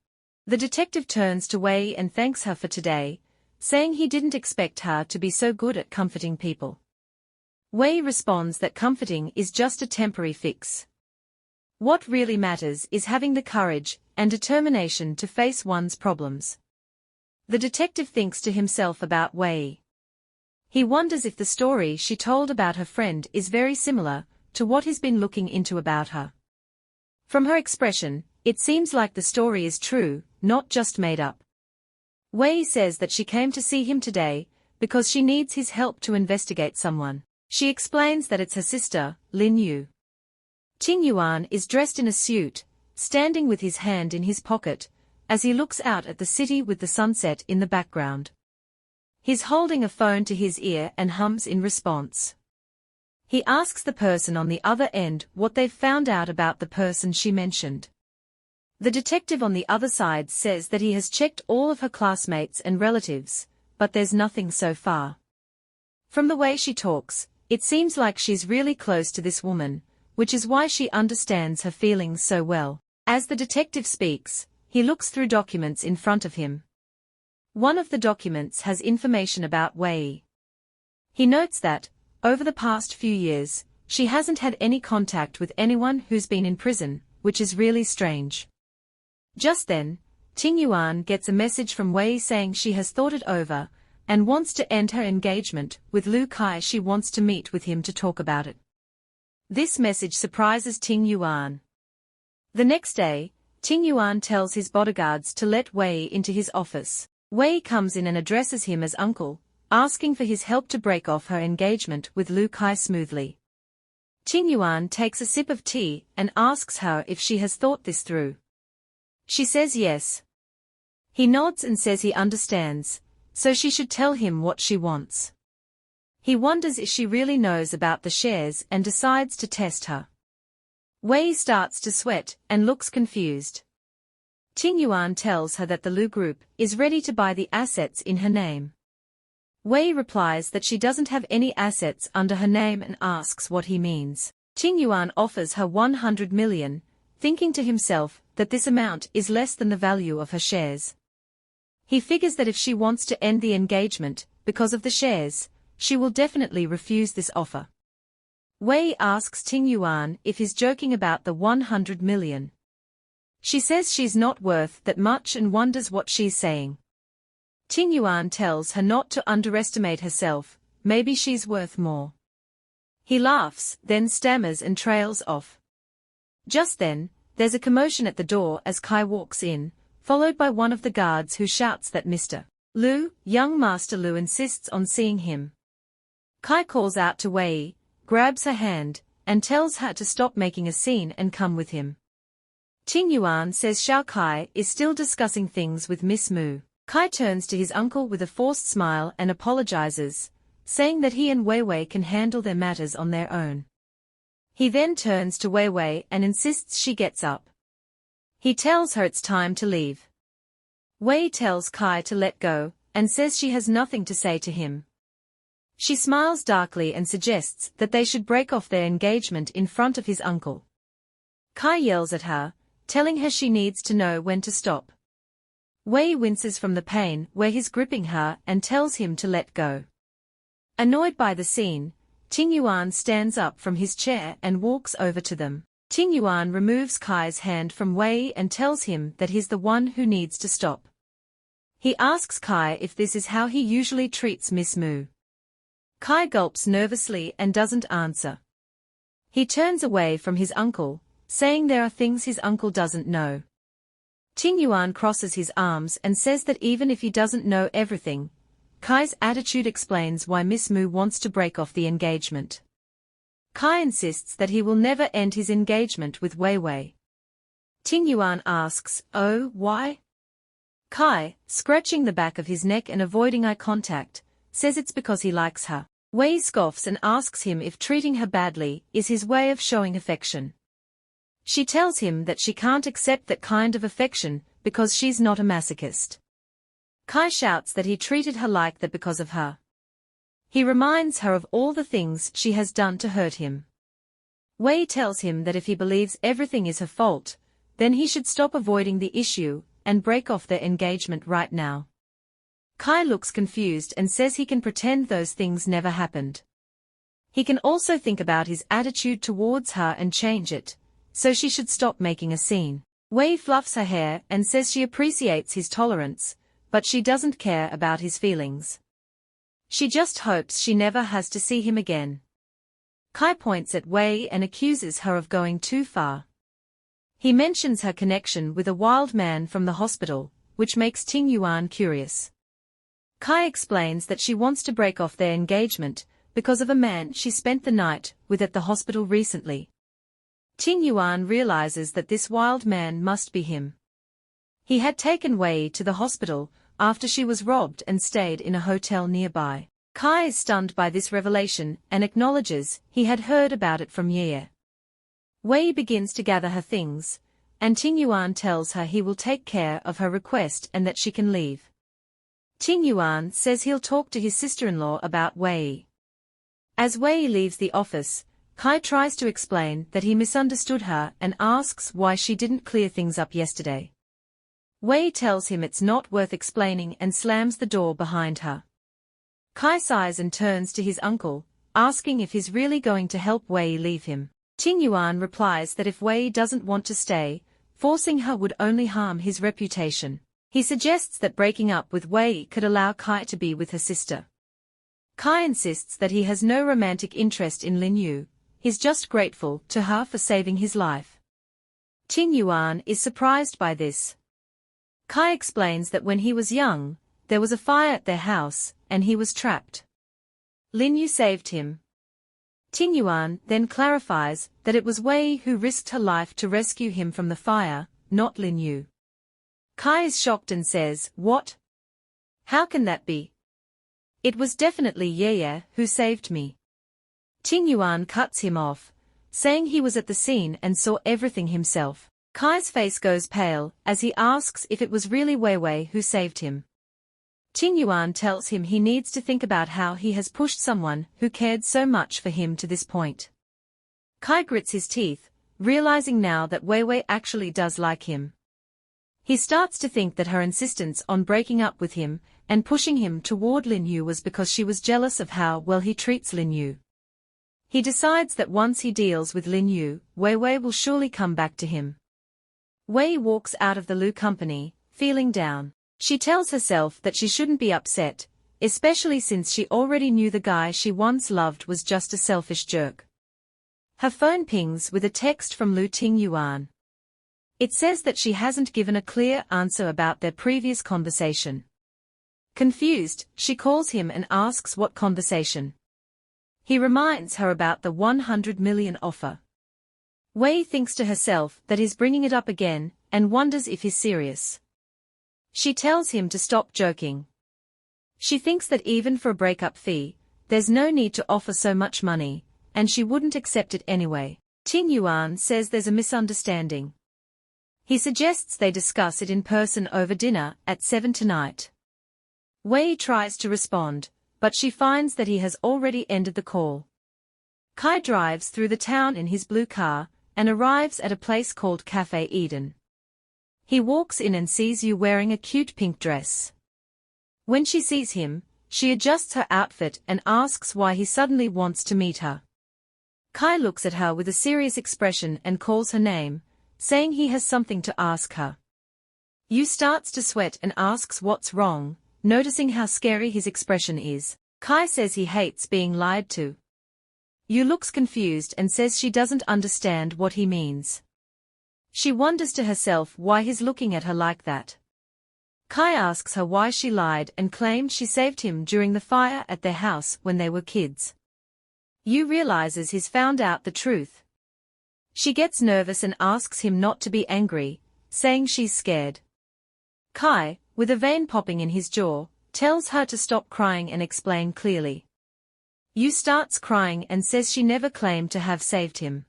The detective turns to Wei and thanks her for today, saying he didn't expect her to be so good at comforting people. Wei responds that comforting is just a temporary fix. What really matters is having the courage and determination to face one's problems. The detective thinks to himself about Wei. He wonders if the story she told about her friend is very similar to what he's been looking into about her. From her expression, it seems like the story is true, not just made up. Wei says that she came to see him today because she needs his help to investigate someone. She explains that it's her sister, Linu. Ting Yuan is dressed in a suit, standing with his hand in his pocket, as he looks out at the city with the sunset in the background. He's holding a phone to his ear and hums in response. He asks the person on the other end what they've found out about the person she mentioned. The detective on the other side says that he has checked all of her classmates and relatives, but there's nothing so far. From the way she talks, it seems like she's really close to this woman, which is why she understands her feelings so well. As the detective speaks, he looks through documents in front of him. One of the documents has information about Wei. He notes that, over the past few years, she hasn't had any contact with anyone who's been in prison, which is really strange. Just then, Ting Yuan gets a message from Wei saying she has thought it over, and wants to end her engagement with Lukai. She wants to meet with him to talk about it. This message surprises Ting Yuan. The next day, Ting Yuan tells his bodyguards to let Wei into his office. Wei comes in and addresses him as uncle, asking for his help to break off her engagement with Lukai smoothly. Ting Yuan takes a sip of tea and asks her if she has thought this through. She says yes. He nods and says he understands, so she should tell him what she wants. He wonders if she really knows about the shares and decides to test her. Wei starts to sweat and looks confused. Ting Yuan tells her that the Lu Group is ready to buy the assets in her name. Wei replies that she doesn't have any assets under her name and asks what he means. Ting Yuan offers her 100 million, thinking to himself that this amount is less than the value of her shares. He figures that if she wants to end the engagement because of the shares, she will definitely refuse this offer. Wei asks Ting Yuan if he's joking about the 100 million. She says she's not worth that much and wonders what she's saying. Ting Yuan tells her not to underestimate herself, maybe she's worth more. He laughs, then stammers and trails off. Just then, there's a commotion at the door as Kai walks in, followed by one of the guards who shouts that Mr. Lu, young Master Lu, insists on seeing him. Kai calls out to Wei, grabs her hand, and tells her to stop making a scene and come with him. Ting Yuan says Xiao Kai is still discussing things with Miss Mu. Kai turns to his uncle with a forced smile and apologizes, saying that he and Wei Wei can handle their matters on their own. He then turns to Wei Wei and insists she gets up. He tells her it's time to leave. Wei tells Kai to let go, and says she has nothing to say to him. She smiles darkly and suggests that they should break off their engagement in front of his uncle. Kai yells at her, telling her she needs to know when to stop. Wei winces from the pain where he's gripping her and tells him to let go. Annoyed by the scene, Ting Yuan stands up from his chair and walks over to them. Ting Yuan removes Kai's hand from Wei and tells him that he's the one who needs to stop. He asks Kai if this is how he usually treats Miss Mu. Kai gulps nervously and doesn't answer. He turns away from his uncle, saying there are things his uncle doesn't know. Ting Yuan crosses his arms and says that even if he doesn't know everything, Kai's attitude explains why Miss Mu wants to break off the engagement. Kai insists that he will never end his engagement with Wei Wei. Ting Yuan asks, "Oh, why?" Kai, scratching the back of his neck and avoiding eye contact, says it's because he likes her. Wei scoffs and asks him if treating her badly is his way of showing affection. She tells him that she can't accept that kind of affection because she's not a masochist. Kai shouts that he treated her like that because of her. He reminds her of all the things she has done to hurt him. Wei tells him that if he believes everything is her fault, then he should stop avoiding the issue and break off their engagement right now. Kai looks confused and says he can pretend those things never happened. He can also think about his attitude towards her and change it, so she should stop making a scene. Wei fluffs her hair and says she appreciates his tolerance, but she doesn't care about his feelings. She just hopes she never has to see him again. Kai points at Wei and accuses her of going too far. He mentions her connection with a wild man from the hospital, which makes Ting Yuan curious. Kai explains that she wants to break off their engagement because of a man she spent the night with at the hospital recently. Ting Yuan realizes that this wild man must be him. He had taken Wei to the hospital after she was robbed and stayed in a hotel nearby. Kai is stunned by this revelation and acknowledges he had heard about it from Ye. Wei begins to gather her things, and Ting Yuan tells her he will take care of her request and that she can leave. Ting Yuan says he'll talk to his sister-in-law about Wei. As Wei leaves the office, Kai tries to explain that he misunderstood her and asks why she didn't clear things up yesterday. Wei tells him it's not worth explaining and slams the door behind her. Kai sighs and turns to his uncle, asking if he's really going to help Wei leave him. Ting Yuan replies that if Wei doesn't want to stay, forcing her would only harm his reputation. He suggests that breaking up with Wei could allow Kai to be with her sister. Kai insists that he has no romantic interest in Linu, he's just grateful to her for saving his life. Ting Yuan is surprised by this. Kai explains that when he was young, there was a fire at their house, and he was trapped. Linu saved him. Ting Yuan then clarifies that it was Wei who risked her life to rescue him from the fire, not Linu. Kai is shocked and says, "What? How can that be? It was definitely Ye who saved me." Ting Yuan cuts him off, saying he was at the scene and saw everything himself. Kai's face goes pale as he asks if it was really Wei who saved him. Ting Yuan tells him he needs to think about how he has pushed someone who cared so much for him to this point. Kai grits his teeth, realizing now that Wei actually does like him. He starts to think that her insistence on breaking up with him and pushing him toward Linu was because she was jealous of how well he treats Linu. He decides that once he deals with Linu, Wei will surely come back to him. Wei walks out of the Lu company, feeling down. She tells herself that she shouldn't be upset, especially since she already knew the guy she once loved was just a selfish jerk. Her phone pings with a text from Ting Yuan. It says that she hasn't given a clear answer about their previous conversation. Confused, she calls him and asks what conversation. He reminds her about the 100 million offer. Wei thinks to herself that he's bringing it up again, and wonders if he's serious. She tells him to stop joking. She thinks that even for a breakup fee, there's no need to offer so much money, and she wouldn't accept it anyway. Ting Yuan says there's a misunderstanding. He suggests they discuss it in person over dinner at 7 tonight. Wei tries to respond, but she finds that he has already ended the call. Kai drives through the town in his blue car, and arrives at a place called Cafe Eden. He walks in and sees Yu wearing a cute pink dress. When she sees him, she adjusts her outfit and asks why he suddenly wants to meet her. Kai looks at her with a serious expression and calls her name, saying he has something to ask her. Yu starts to sweat and asks what's wrong, noticing how scary his expression is. Kai says he hates being lied to. Yu looks confused and says she doesn't understand what he means. She wonders to herself why he's looking at her like that. Kai asks her why she lied and claims she saved him during the fire at their house when they were kids. Yu realizes he's found out the truth. She gets nervous and asks him not to be angry, saying she's scared. Kai, with a vein popping in his jaw, tells her to stop crying and explain clearly. Yu starts crying and says she never claimed to have saved him.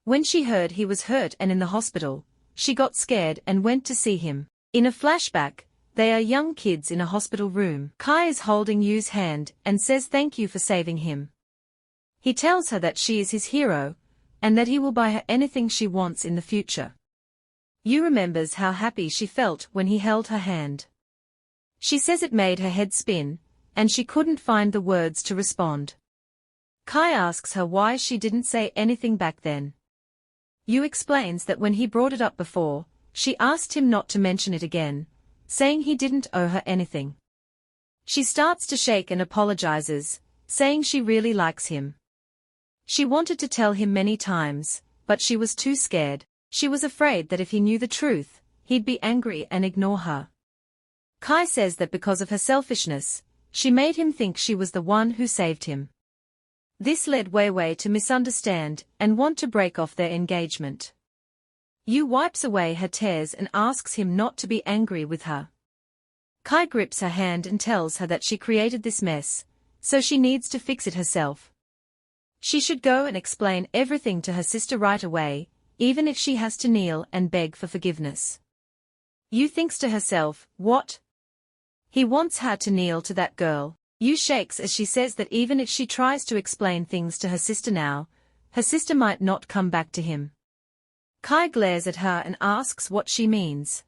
When she heard he was hurt and in the hospital, she got scared and went to see him. In a flashback, they are young kids in a hospital room. Kai is holding Yu's hand and says thank you for saving him. He tells her that she is his hero, and that he will buy her anything she wants in the future. Yu remembers how happy she felt when he held her hand. She says it made her head spin, and she couldn't find the words to respond. Kai asks her why she didn't say anything back then. Yu explains that when he brought it up before, she asked him not to mention it again, saying he didn't owe her anything. She starts to shake and apologizes, saying she really likes him. She wanted to tell him many times, but she was too scared. She was afraid that if he knew the truth, he'd be angry and ignore her. Kai says that because of her selfishness, she made him think she was the one who saved him. This led Wei to misunderstand and want to break off their engagement. Yu wipes away her tears and asks him not to be angry with her. Kai grips her hand and tells her that she created this mess, so she needs to fix it herself. She should go and explain everything to her sister right away, even if she has to kneel and beg for forgiveness. Yu thinks to herself, what? He wants her to kneel to that girl. Yu shakes as she says that even if she tries to explain things to her sister now, her sister might not come back to him. Kai glares at her and asks what she means.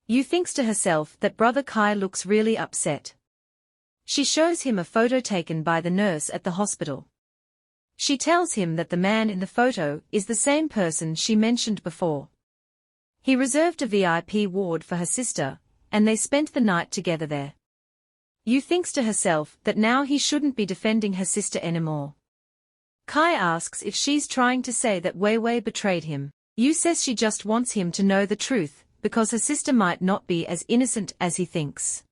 Yu thinks to herself that brother Kai looks really upset. She shows him a photo taken by the nurse at the hospital. She tells him that the man in the photo is the same person she mentioned before. He reserved a VIP ward for her sister, and they spent the night together there. Yu thinks to herself that now he shouldn't be defending her sister anymore. Kai asks if she's trying to say that Wei Wei betrayed him. Yu says she just wants him to know the truth, because her sister might not be as innocent as he thinks.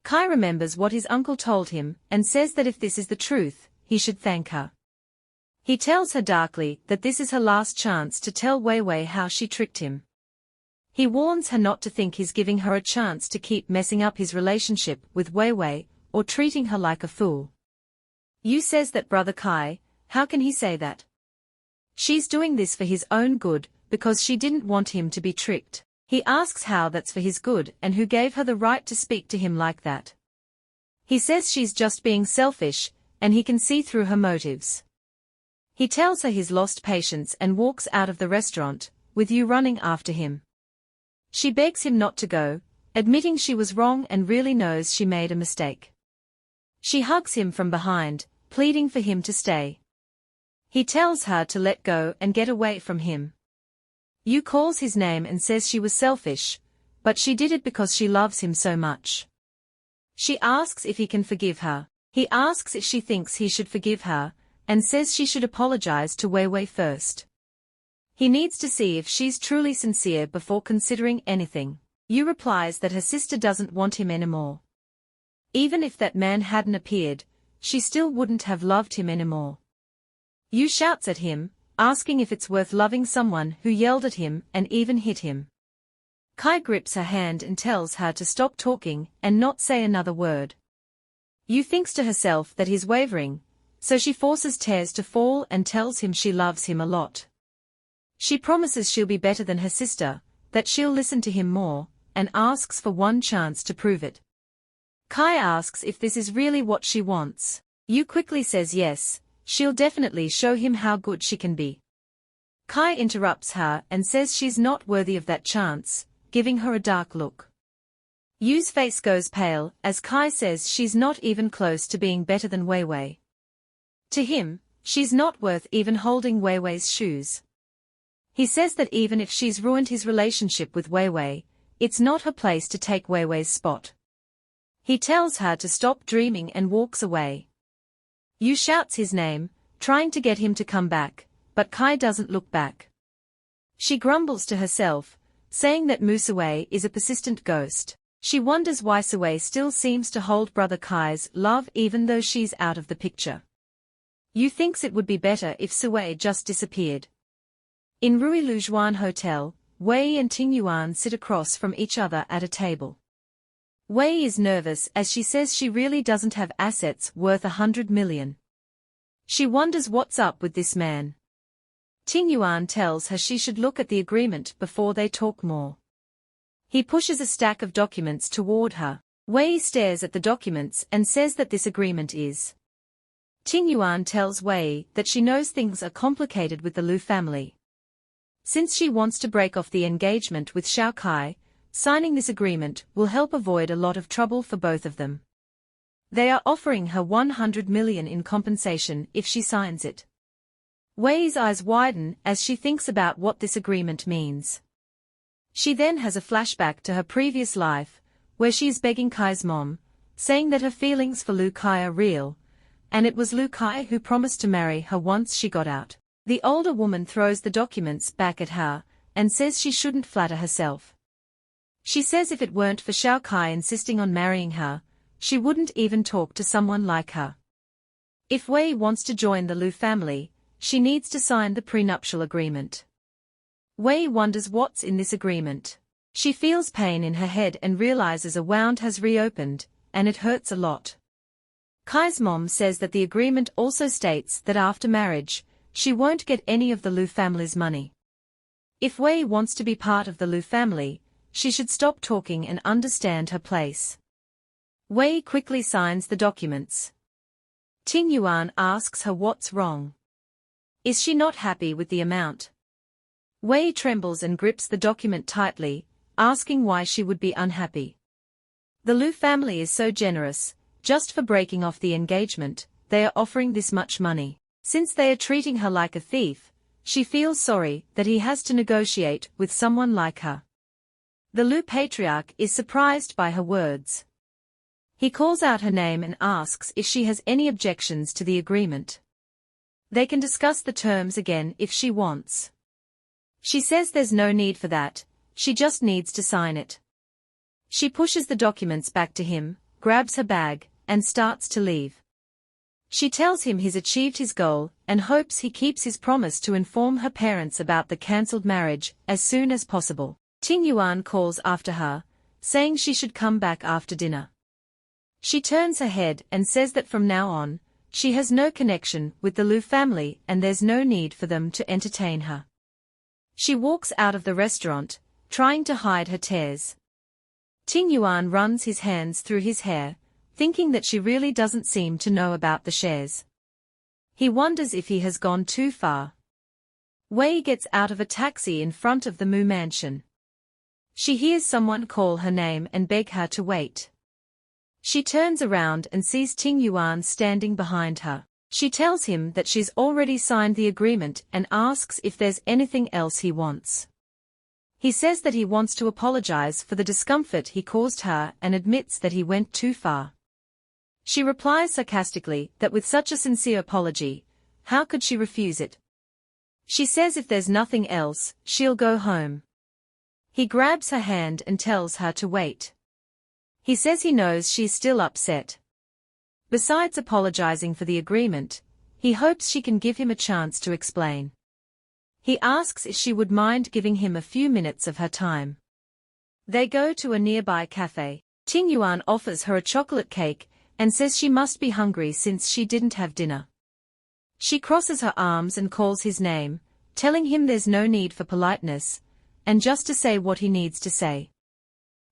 Kai remembers what his uncle told him, and says that if this is the truth, he should thank her. He tells her darkly that this is her last chance to tell Wei Wei how she tricked him. He warns her not to think he's giving her a chance to keep messing up his relationship with Wei Wei, or treating her like a fool. Yu says that brother Kai, how can he say that? She's doing this for his own good, because she didn't want him to be tricked. He asks how that's for his good and who gave her the right to speak to him like that. He says she's just being selfish, and he can see through her motives. He tells her he's lost patience and walks out of the restaurant, with Yu running after him. She begs him not to go, admitting she was wrong and really knows she made a mistake. She hugs him from behind, pleading for him to stay. He tells her to let go and get away from him. Yu calls his name and says she was selfish, but she did it because she loves him so much. She asks if he can forgive her. He asks if she thinks he should forgive her, and says she should apologize to Wei Wei first. He needs to see if she's truly sincere before considering anything. Yu replies that her sister doesn't want him anymore. Even if that man hadn't appeared, she still wouldn't have loved him anymore. Yu shouts at him, asking if it's worth loving someone who yelled at him and even hit him. Kai grips her hand and tells her to stop talking and not say another word. Yu thinks to herself that he's wavering, so she forces tears to fall and tells him she loves him a lot. She promises she'll be better than her sister, that she'll listen to him more, and asks for one chance to prove it. Kai asks if this is really what she wants. Yu quickly says yes, she'll definitely show him how good she can be. Kai interrupts her and says she's not worthy of that chance, giving her a dark look. Yu's face goes pale as Kai says she's not even close to being better than Wei Wei. To him, she's not worth even holding Wei Wei's shoes. He says that even if she's ruined his relationship with Wei Wei, it's not her place to take Wei Wei's spot. He tells her to stop dreaming and walks away. Yu shouts his name, trying to get him to come back, but Kai doesn't look back. She grumbles to herself, saying that Musue is a persistent ghost. She wonders why Sue still seems to hold brother Kai's love even though she's out of the picture. Yu thinks it would be better if Sue just disappeared. In Rui Lujuan Hotel, Wei and Ting Yuan sit across from each other at a table. Wei is nervous as she says she really doesn't have assets worth 100 million. She wonders what's up with this man. Ting Yuan tells her she should look at the agreement before they talk more. He pushes a stack of documents toward her. Wei stares at the documents and says that this agreement is. Ting Yuan tells Wei that she knows things are complicated with the Lu family. Since she wants to break off the engagement with Xiao Kai, signing this agreement will help avoid a lot of trouble for both of them. They are offering her 100 million in compensation if she signs it. Wei's eyes widen as she thinks about what this agreement means. She then has a flashback to her previous life, where she is begging Kai's mom, saying that her feelings for Lukai are real, and it was Lukai who promised to marry her once she got out. The older woman throws the documents back at her, and says she shouldn't flatter herself. She says if it weren't for Xiao Kai insisting on marrying her, she wouldn't even talk to someone like her. If Wei wants to join the Lu family, she needs to sign the prenuptial agreement. Wei wonders what's in this agreement. She feels pain in her head and realizes a wound has reopened, and it hurts a lot. Kai's mom says that the agreement also states that after marriage, she won't get any of the Lu family's money. If Wei wants to be part of the Lu family, she should stop talking and understand her place. Wei quickly signs the documents. Ting Yuan asks her what's wrong. Is she not happy with the amount? Wei trembles and grips the document tightly, asking why she would be unhappy. The Lu family is so generous, just for breaking off the engagement, they are offering this much money. Since they are treating her like a thief, she feels sorry that he has to negotiate with someone like her. The Lu patriarch is surprised by her words. He calls out her name and asks if she has any objections to the agreement. They can discuss the terms again if she wants. She says there's no need for that, she just needs to sign it. She pushes the documents back to him, grabs her bag, and starts to leave. She tells him he's achieved his goal and hopes he keeps his promise to inform her parents about the cancelled marriage as soon as possible. Ting Yuan calls after her, saying she should come back after dinner. She turns her head and says that from now on, she has no connection with the Lu family and there's no need for them to entertain her. She walks out of the restaurant, trying to hide her tears. Ting Yuan runs his hands through his hair, thinking that she really doesn't seem to know about the shares. He wonders if he has gone too far. Wei gets out of a taxi in front of the Mu mansion. She hears someone call her name and beg her to wait. She turns around and sees Ting Yuan standing behind her. She tells him that she's already signed the agreement and asks if there's anything else he wants. He says that he wants to apologize for the discomfort he caused her and admits that he went too far. She replies sarcastically that with such a sincere apology, how could she refuse it? She says if there's nothing else, she'll go home. He grabs her hand and tells her to wait. He says he knows she's still upset. Besides apologizing for the agreement, he hopes she can give him a chance to explain. He asks if she would mind giving him a few minutes of her time. They go to a nearby cafe. Ting Yuan offers her a chocolate cake and says she must be hungry since she didn't have dinner. She crosses her arms and calls his name, telling him there's no need for politeness, and just to say what he needs to say.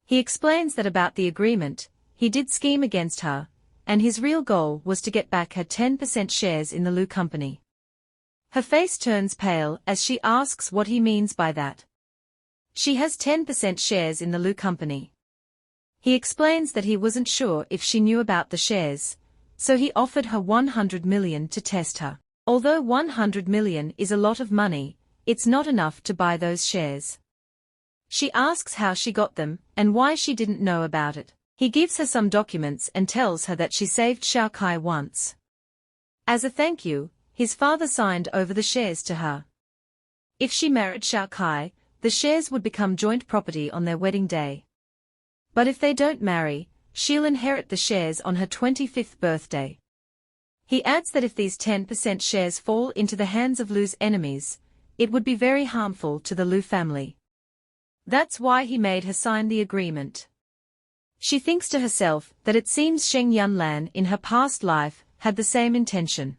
He explains that about the agreement, he did scheme against her, and his real goal was to get back her 10% shares in the Lu company. Her face turns pale as she asks what he means by that. She has 10% shares in the Lu company. He explains that he wasn't sure if she knew about the shares, so he offered her 100 million to test her. Although 100 million is a lot of money, it's not enough to buy those shares. She asks how she got them and why she didn't know about it. He gives her some documents and tells her that she saved Xiao Kai once. As a thank you, his father signed over the shares to her. If she married Xiao Kai, the shares would become joint property on their wedding day. But if they don't marry, she'll inherit the shares on her 25th birthday. He adds that if these 10% shares fall into the hands of Lu's enemies, it would be very harmful to the Lu family. That's why he made her sign the agreement. She thinks to herself that it seems Sheng Yunlan in her past life had the same intention.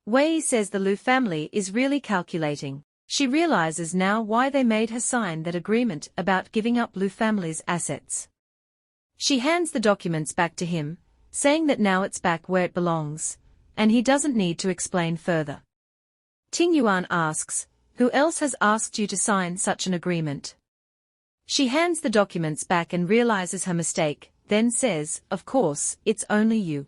Wei says the Lu family is really calculating. She realizes now why they made her sign that agreement about giving up Lu family's assets. She hands the documents back to him, saying that now it's back where it belongs, and he doesn't need to explain further. Ting Yuan asks, "Who else has asked you to sign such an agreement?" She hands the documents back and realizes her mistake, then says, "Of course, it's only you."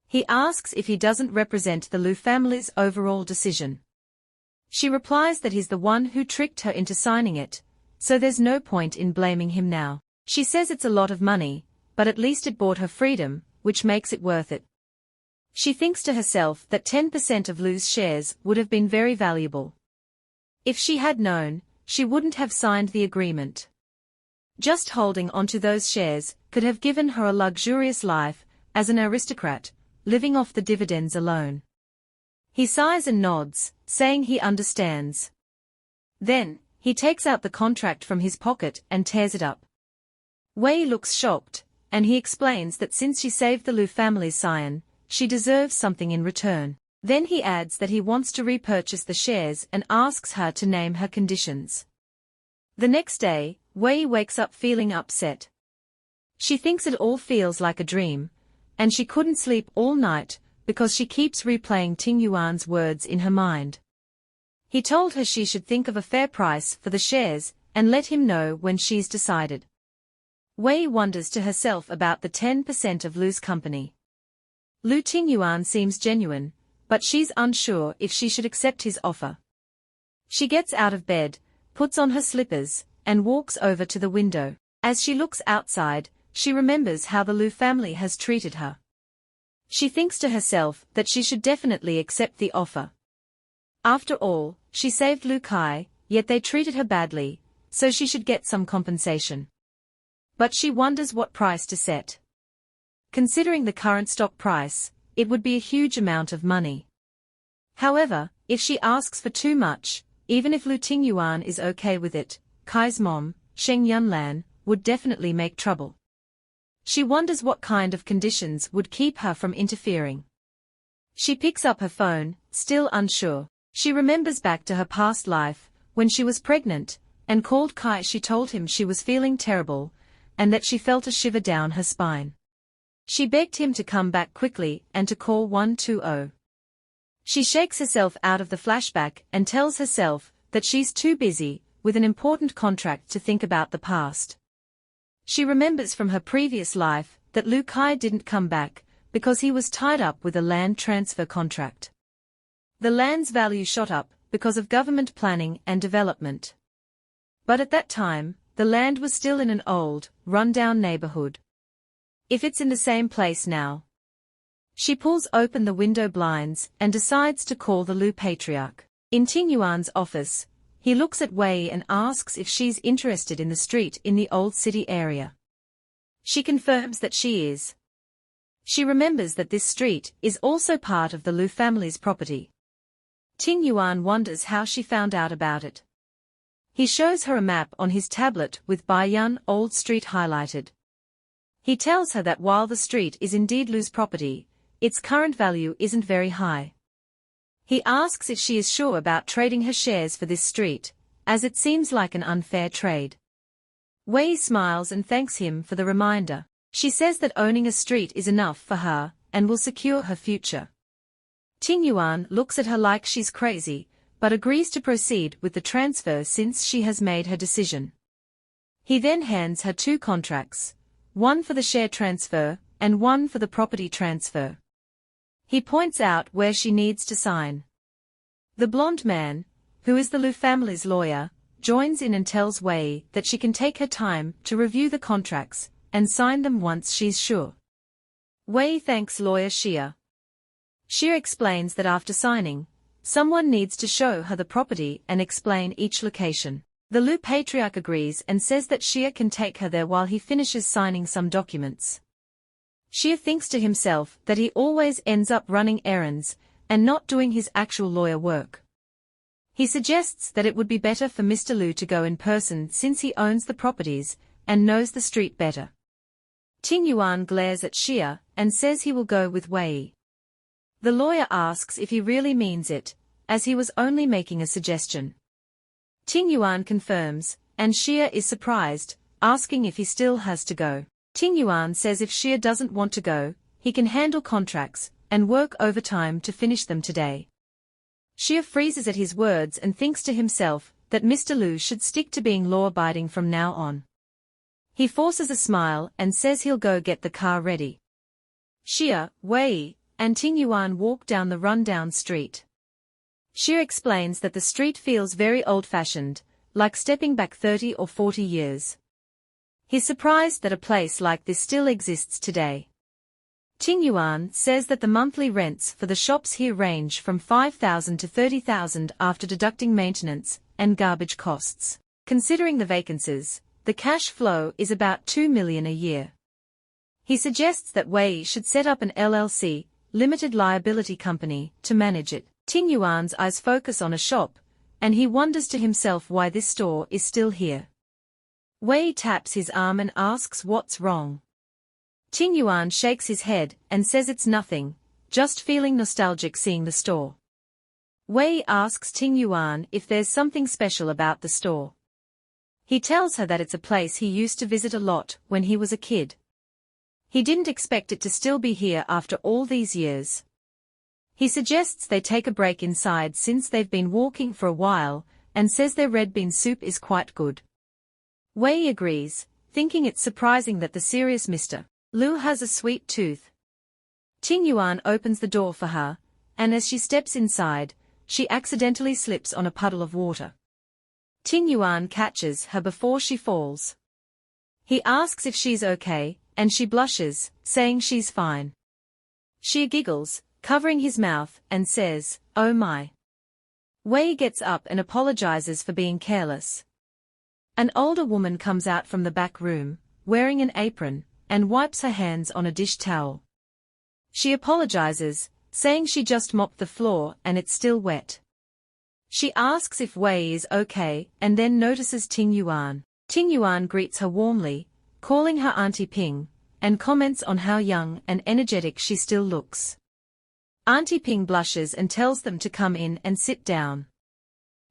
He asks if he doesn't represent the Lu family's overall decision. She replies that he's the one who tricked her into signing it, so there's no point in blaming him now. She says it's a lot of money, but at least it bought her freedom, which makes it worth it. She thinks to herself that 10% of Lu's shares would have been very valuable. If she had known, she wouldn't have signed the agreement. Just holding onto those shares could have given her a luxurious life as an aristocrat, living off the dividends alone. He sighs and nods, saying he understands. Then, He takes out the contract from his pocket and tears it up. Wei looks shocked, and he explains that since she saved the Lu family's scion, she deserves something in return. Then he adds that he wants to repurchase the shares and asks her to name her conditions. The next day, Wei wakes up feeling upset. She thinks it all feels like a dream, and she couldn't sleep all night because she keeps replaying Ting Yuan's words in her mind. He told her she should think of a fair price for the shares and let him know when she's decided. Wei wonders to herself about the 10% of Lu's company. Lu Tingyuan seems genuine, but she's unsure if she should accept his offer. She gets out of bed, puts on her slippers, and walks over to the window. As she looks outside, she remembers how the Lu family has treated her. She thinks to herself that she should definitely accept the offer. After all, she saved Lukai, yet they treated her badly, so she should get some compensation. But she wonders what price to set. Considering the current stock price, it would be a huge amount of money. However, if she asks for too much, even if Lu Tingyuan is okay with it, Kai's mom, Sheng Yunlan, would definitely make trouble. She wonders what kind of conditions would keep her from interfering. She picks up her phone, still unsure. She remembers back to her past life, when she was pregnant, and called Kai. She told him she was feeling terrible, and that she felt a shiver down her spine. She begged him to come back quickly and to call 120. She shakes herself out of the flashback and tells herself that she's too busy with an important contract to think about the past. She remembers from her previous life that Lukai didn't come back because he was tied up with a land transfer contract. The land's value shot up because of government planning and development. But at that time, the land was still in an old, run-down neighborhood. If it's in the same place now. She pulls open the window blinds and decides to call the Lu patriarch. In Tingyuan's office, he looks at Wei and asks if she's interested in the street in the old city area. She confirms that she is. She remembers that this street is also part of the Lu family's property. Tingyuan wonders how she found out about it. He shows her a map on his tablet with Baiyun Old Street highlighted. He tells her that while the street is indeed Lu's property, its current value isn't very high. He asks if she is sure about trading her shares for this street, as it seems like an unfair trade. Wei smiles and thanks him for the reminder. She says that owning a street is enough for her, and will secure her future. Tingyuan looks at her like she's crazy, but agrees to proceed with the transfer since she has made her decision. He then hands her 2 contracts, one for the share transfer, and one for the property transfer. He points out where she needs to sign. The blonde man, who is the Lu family's lawyer, joins in and tells Wei that she can take her time to review the contracts and sign them once she's sure. Wei thanks lawyer Xia. Xia explains that after signing, someone needs to show her the property and explain each location. The Lu patriarch agrees and says that Xia can take her there while he finishes signing some documents. Xia thinks to himself that he always ends up running errands and not doing his actual lawyer work. He suggests that it would be better for Mr. Lu to go in person since he owns the properties and knows the street better. Tingyuan glares at Xia and says he will go with Wei. The lawyer asks if he really means it, as he was only making a suggestion. Tingyuan confirms, and Xia is surprised, asking if he still has to go. Tingyuan says if Xia doesn't want to go, he can handle contracts and work overtime to finish them today. Xia freezes at his words and thinks to himself that Mr. Lu should stick to being law-abiding from now on. He forces a smile and says he'll go get the car ready. Xia, Wei, and Tingyuan walk down the rundown street. Xia explains that the street feels very old-fashioned, like stepping back 30 or 40 years. He's surprised that a place like this still exists today. Tingyuan says that the monthly rents for the shops here range from 5,000 to 30,000 after deducting maintenance and garbage costs. Considering the vacancies, the cash flow is about 2 million a year. He suggests that Wei should set up an LLC, limited liability company, to manage it. Tingyuan's eyes focus on a shop, and he wonders to himself why this store is still here. Wei taps his arm and asks what's wrong. Ting Yuan shakes his head and says it's nothing, just feeling nostalgic seeing the store. Wei asks Ting Yuan if there's something special about the store. He tells her that it's a place he used to visit a lot when he was a kid. He didn't expect it to still be here after all these years. He suggests they take a break inside since they've been walking for a while, and says their red bean soup is quite good. Wei agrees, thinking it's surprising that the serious Mr. Liu has a sweet tooth. Ting Yuan opens the door for her, and as she steps inside, she accidentally slips on a puddle of water. Ting Yuan catches her before she falls. He asks if she's okay, and she blushes, saying she's fine. She giggles, covering his mouth, and says, "Oh my." Wei gets up and apologizes for being careless. An older woman comes out from the back room, wearing an apron, and wipes her hands on a dish towel. She apologizes, saying she just mopped the floor and it's still wet. She asks if Wei is okay and then notices Ting Yuan. Ting Yuan greets her warmly, calling her Auntie Ping, and comments on how young and energetic she still looks. Auntie Ping blushes and tells them to come in and sit down.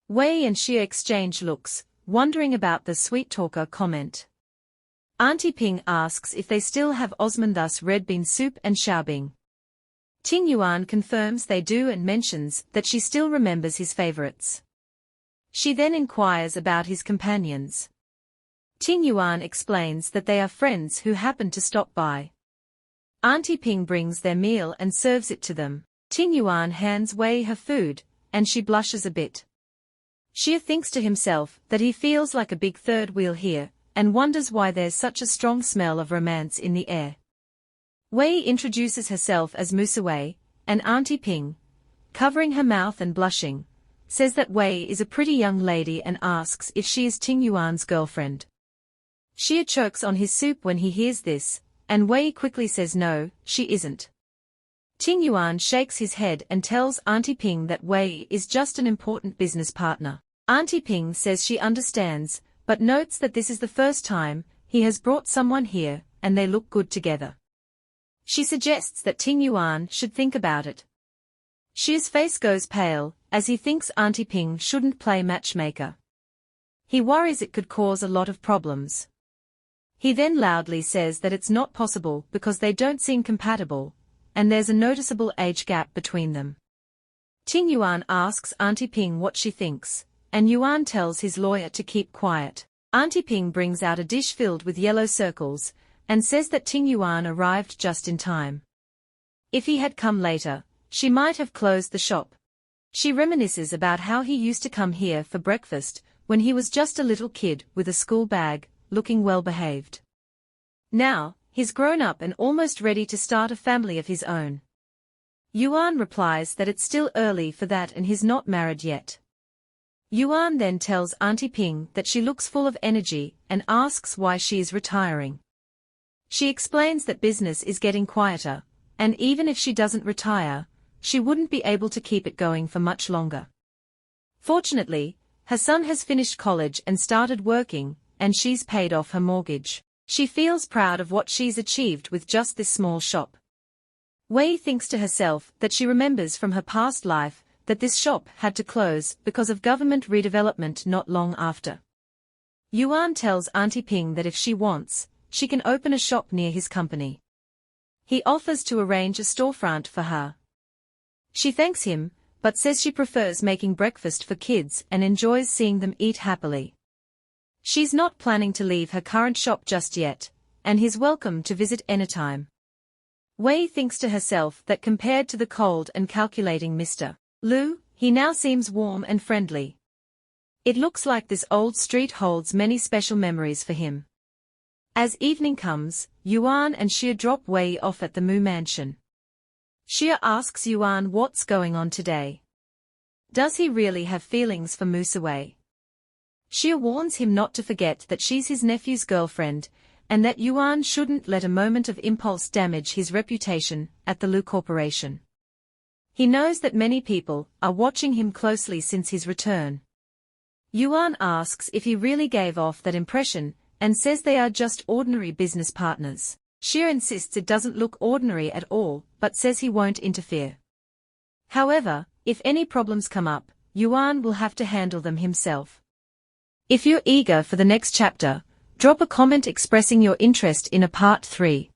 Wei and she exchange looks, wondering about the sweet talker comment. Auntie Ping asks if they still have Osmanthus red bean soup and xiaobing. Ting Yuan confirms they do and mentions that she still remembers his favorites. She then inquires about his companions. Ting Yuan explains that they are friends who happen to stop by. Auntie Ping brings their meal and serves it to them. Ting Yuan hands Wei her food, and she blushes a bit. Xie thinks to himself that he feels like a big third wheel here, and wonders why there's such a strong smell of romance in the air. Wei introduces herself as Musawei, and Auntie Ping, covering her mouth and blushing, says that Wei is a pretty young lady and asks if she is Ting Yuan's girlfriend. Xie chokes on his soup when he hears this, and Wei quickly says no, she isn't. Ting Yuan shakes his head and tells Auntie Ping that Wei is just an important business partner. Auntie Ping says she understands, but notes that this is the first time he has brought someone here, and they look good together. She suggests that Ting Yuan should think about it. Xie's face goes pale, as he thinks Auntie Ping shouldn't play matchmaker. He worries it could cause a lot of problems. He then loudly says that it's not possible because they don't seem compatible, and there's a noticeable age gap between them. Ting Yuan asks Auntie Ping what she thinks, and Yuan tells his lawyer to keep quiet. Auntie Ping brings out a dish filled with yellow circles, and says that Ting Yuan arrived just in time. If he had come later, she might have closed the shop. She reminisces about how he used to come here for breakfast, when he was just a little kid with a school bag, looking well behaved. Now, he's grown up and almost ready to start a family of his own. Yuan replies that it's still early for that and he's not married yet. Yuan then tells Auntie Ping that she looks full of energy and asks why she is retiring. She explains that business is getting quieter, and even if she doesn't retire, she wouldn't be able to keep it going for much longer. Fortunately, her son has finished college and started working, and she's paid off her mortgage. She feels proud of what she's achieved with just this small shop. Wei thinks to herself that she remembers from her past life that this shop had to close because of government redevelopment not long after. Yuan tells Auntie Ping that if she wants, she can open a shop near his company. He offers to arrange a storefront for her. She thanks him, but says she prefers making breakfast for kids and enjoys seeing them eat happily. She's not planning to leave her current shop just yet, and he's welcome to visit anytime. Wei thinks to herself that compared to the cold and calculating Mr. Liu, he now seems warm and friendly. It looks like this old street holds many special memories for him. As evening comes, Yuan and Xie drop Wei off at the Mu mansion. Xie asks Yuan what's going on today. Does he really have feelings for Musawei? Xie warns him not to forget that she's his nephew's girlfriend, and that Yuan shouldn't let a moment of impulse damage his reputation at the Lu Corporation. He knows that many people are watching him closely since his return. Yuan asks if he really gave off that impression, and says they are just ordinary business partners. Xie insists it doesn't look ordinary at all, but says he won't interfere. However, if any problems come up, Yuan will have to handle them himself. If you're eager for the next chapter, drop a comment expressing your interest in a part 3.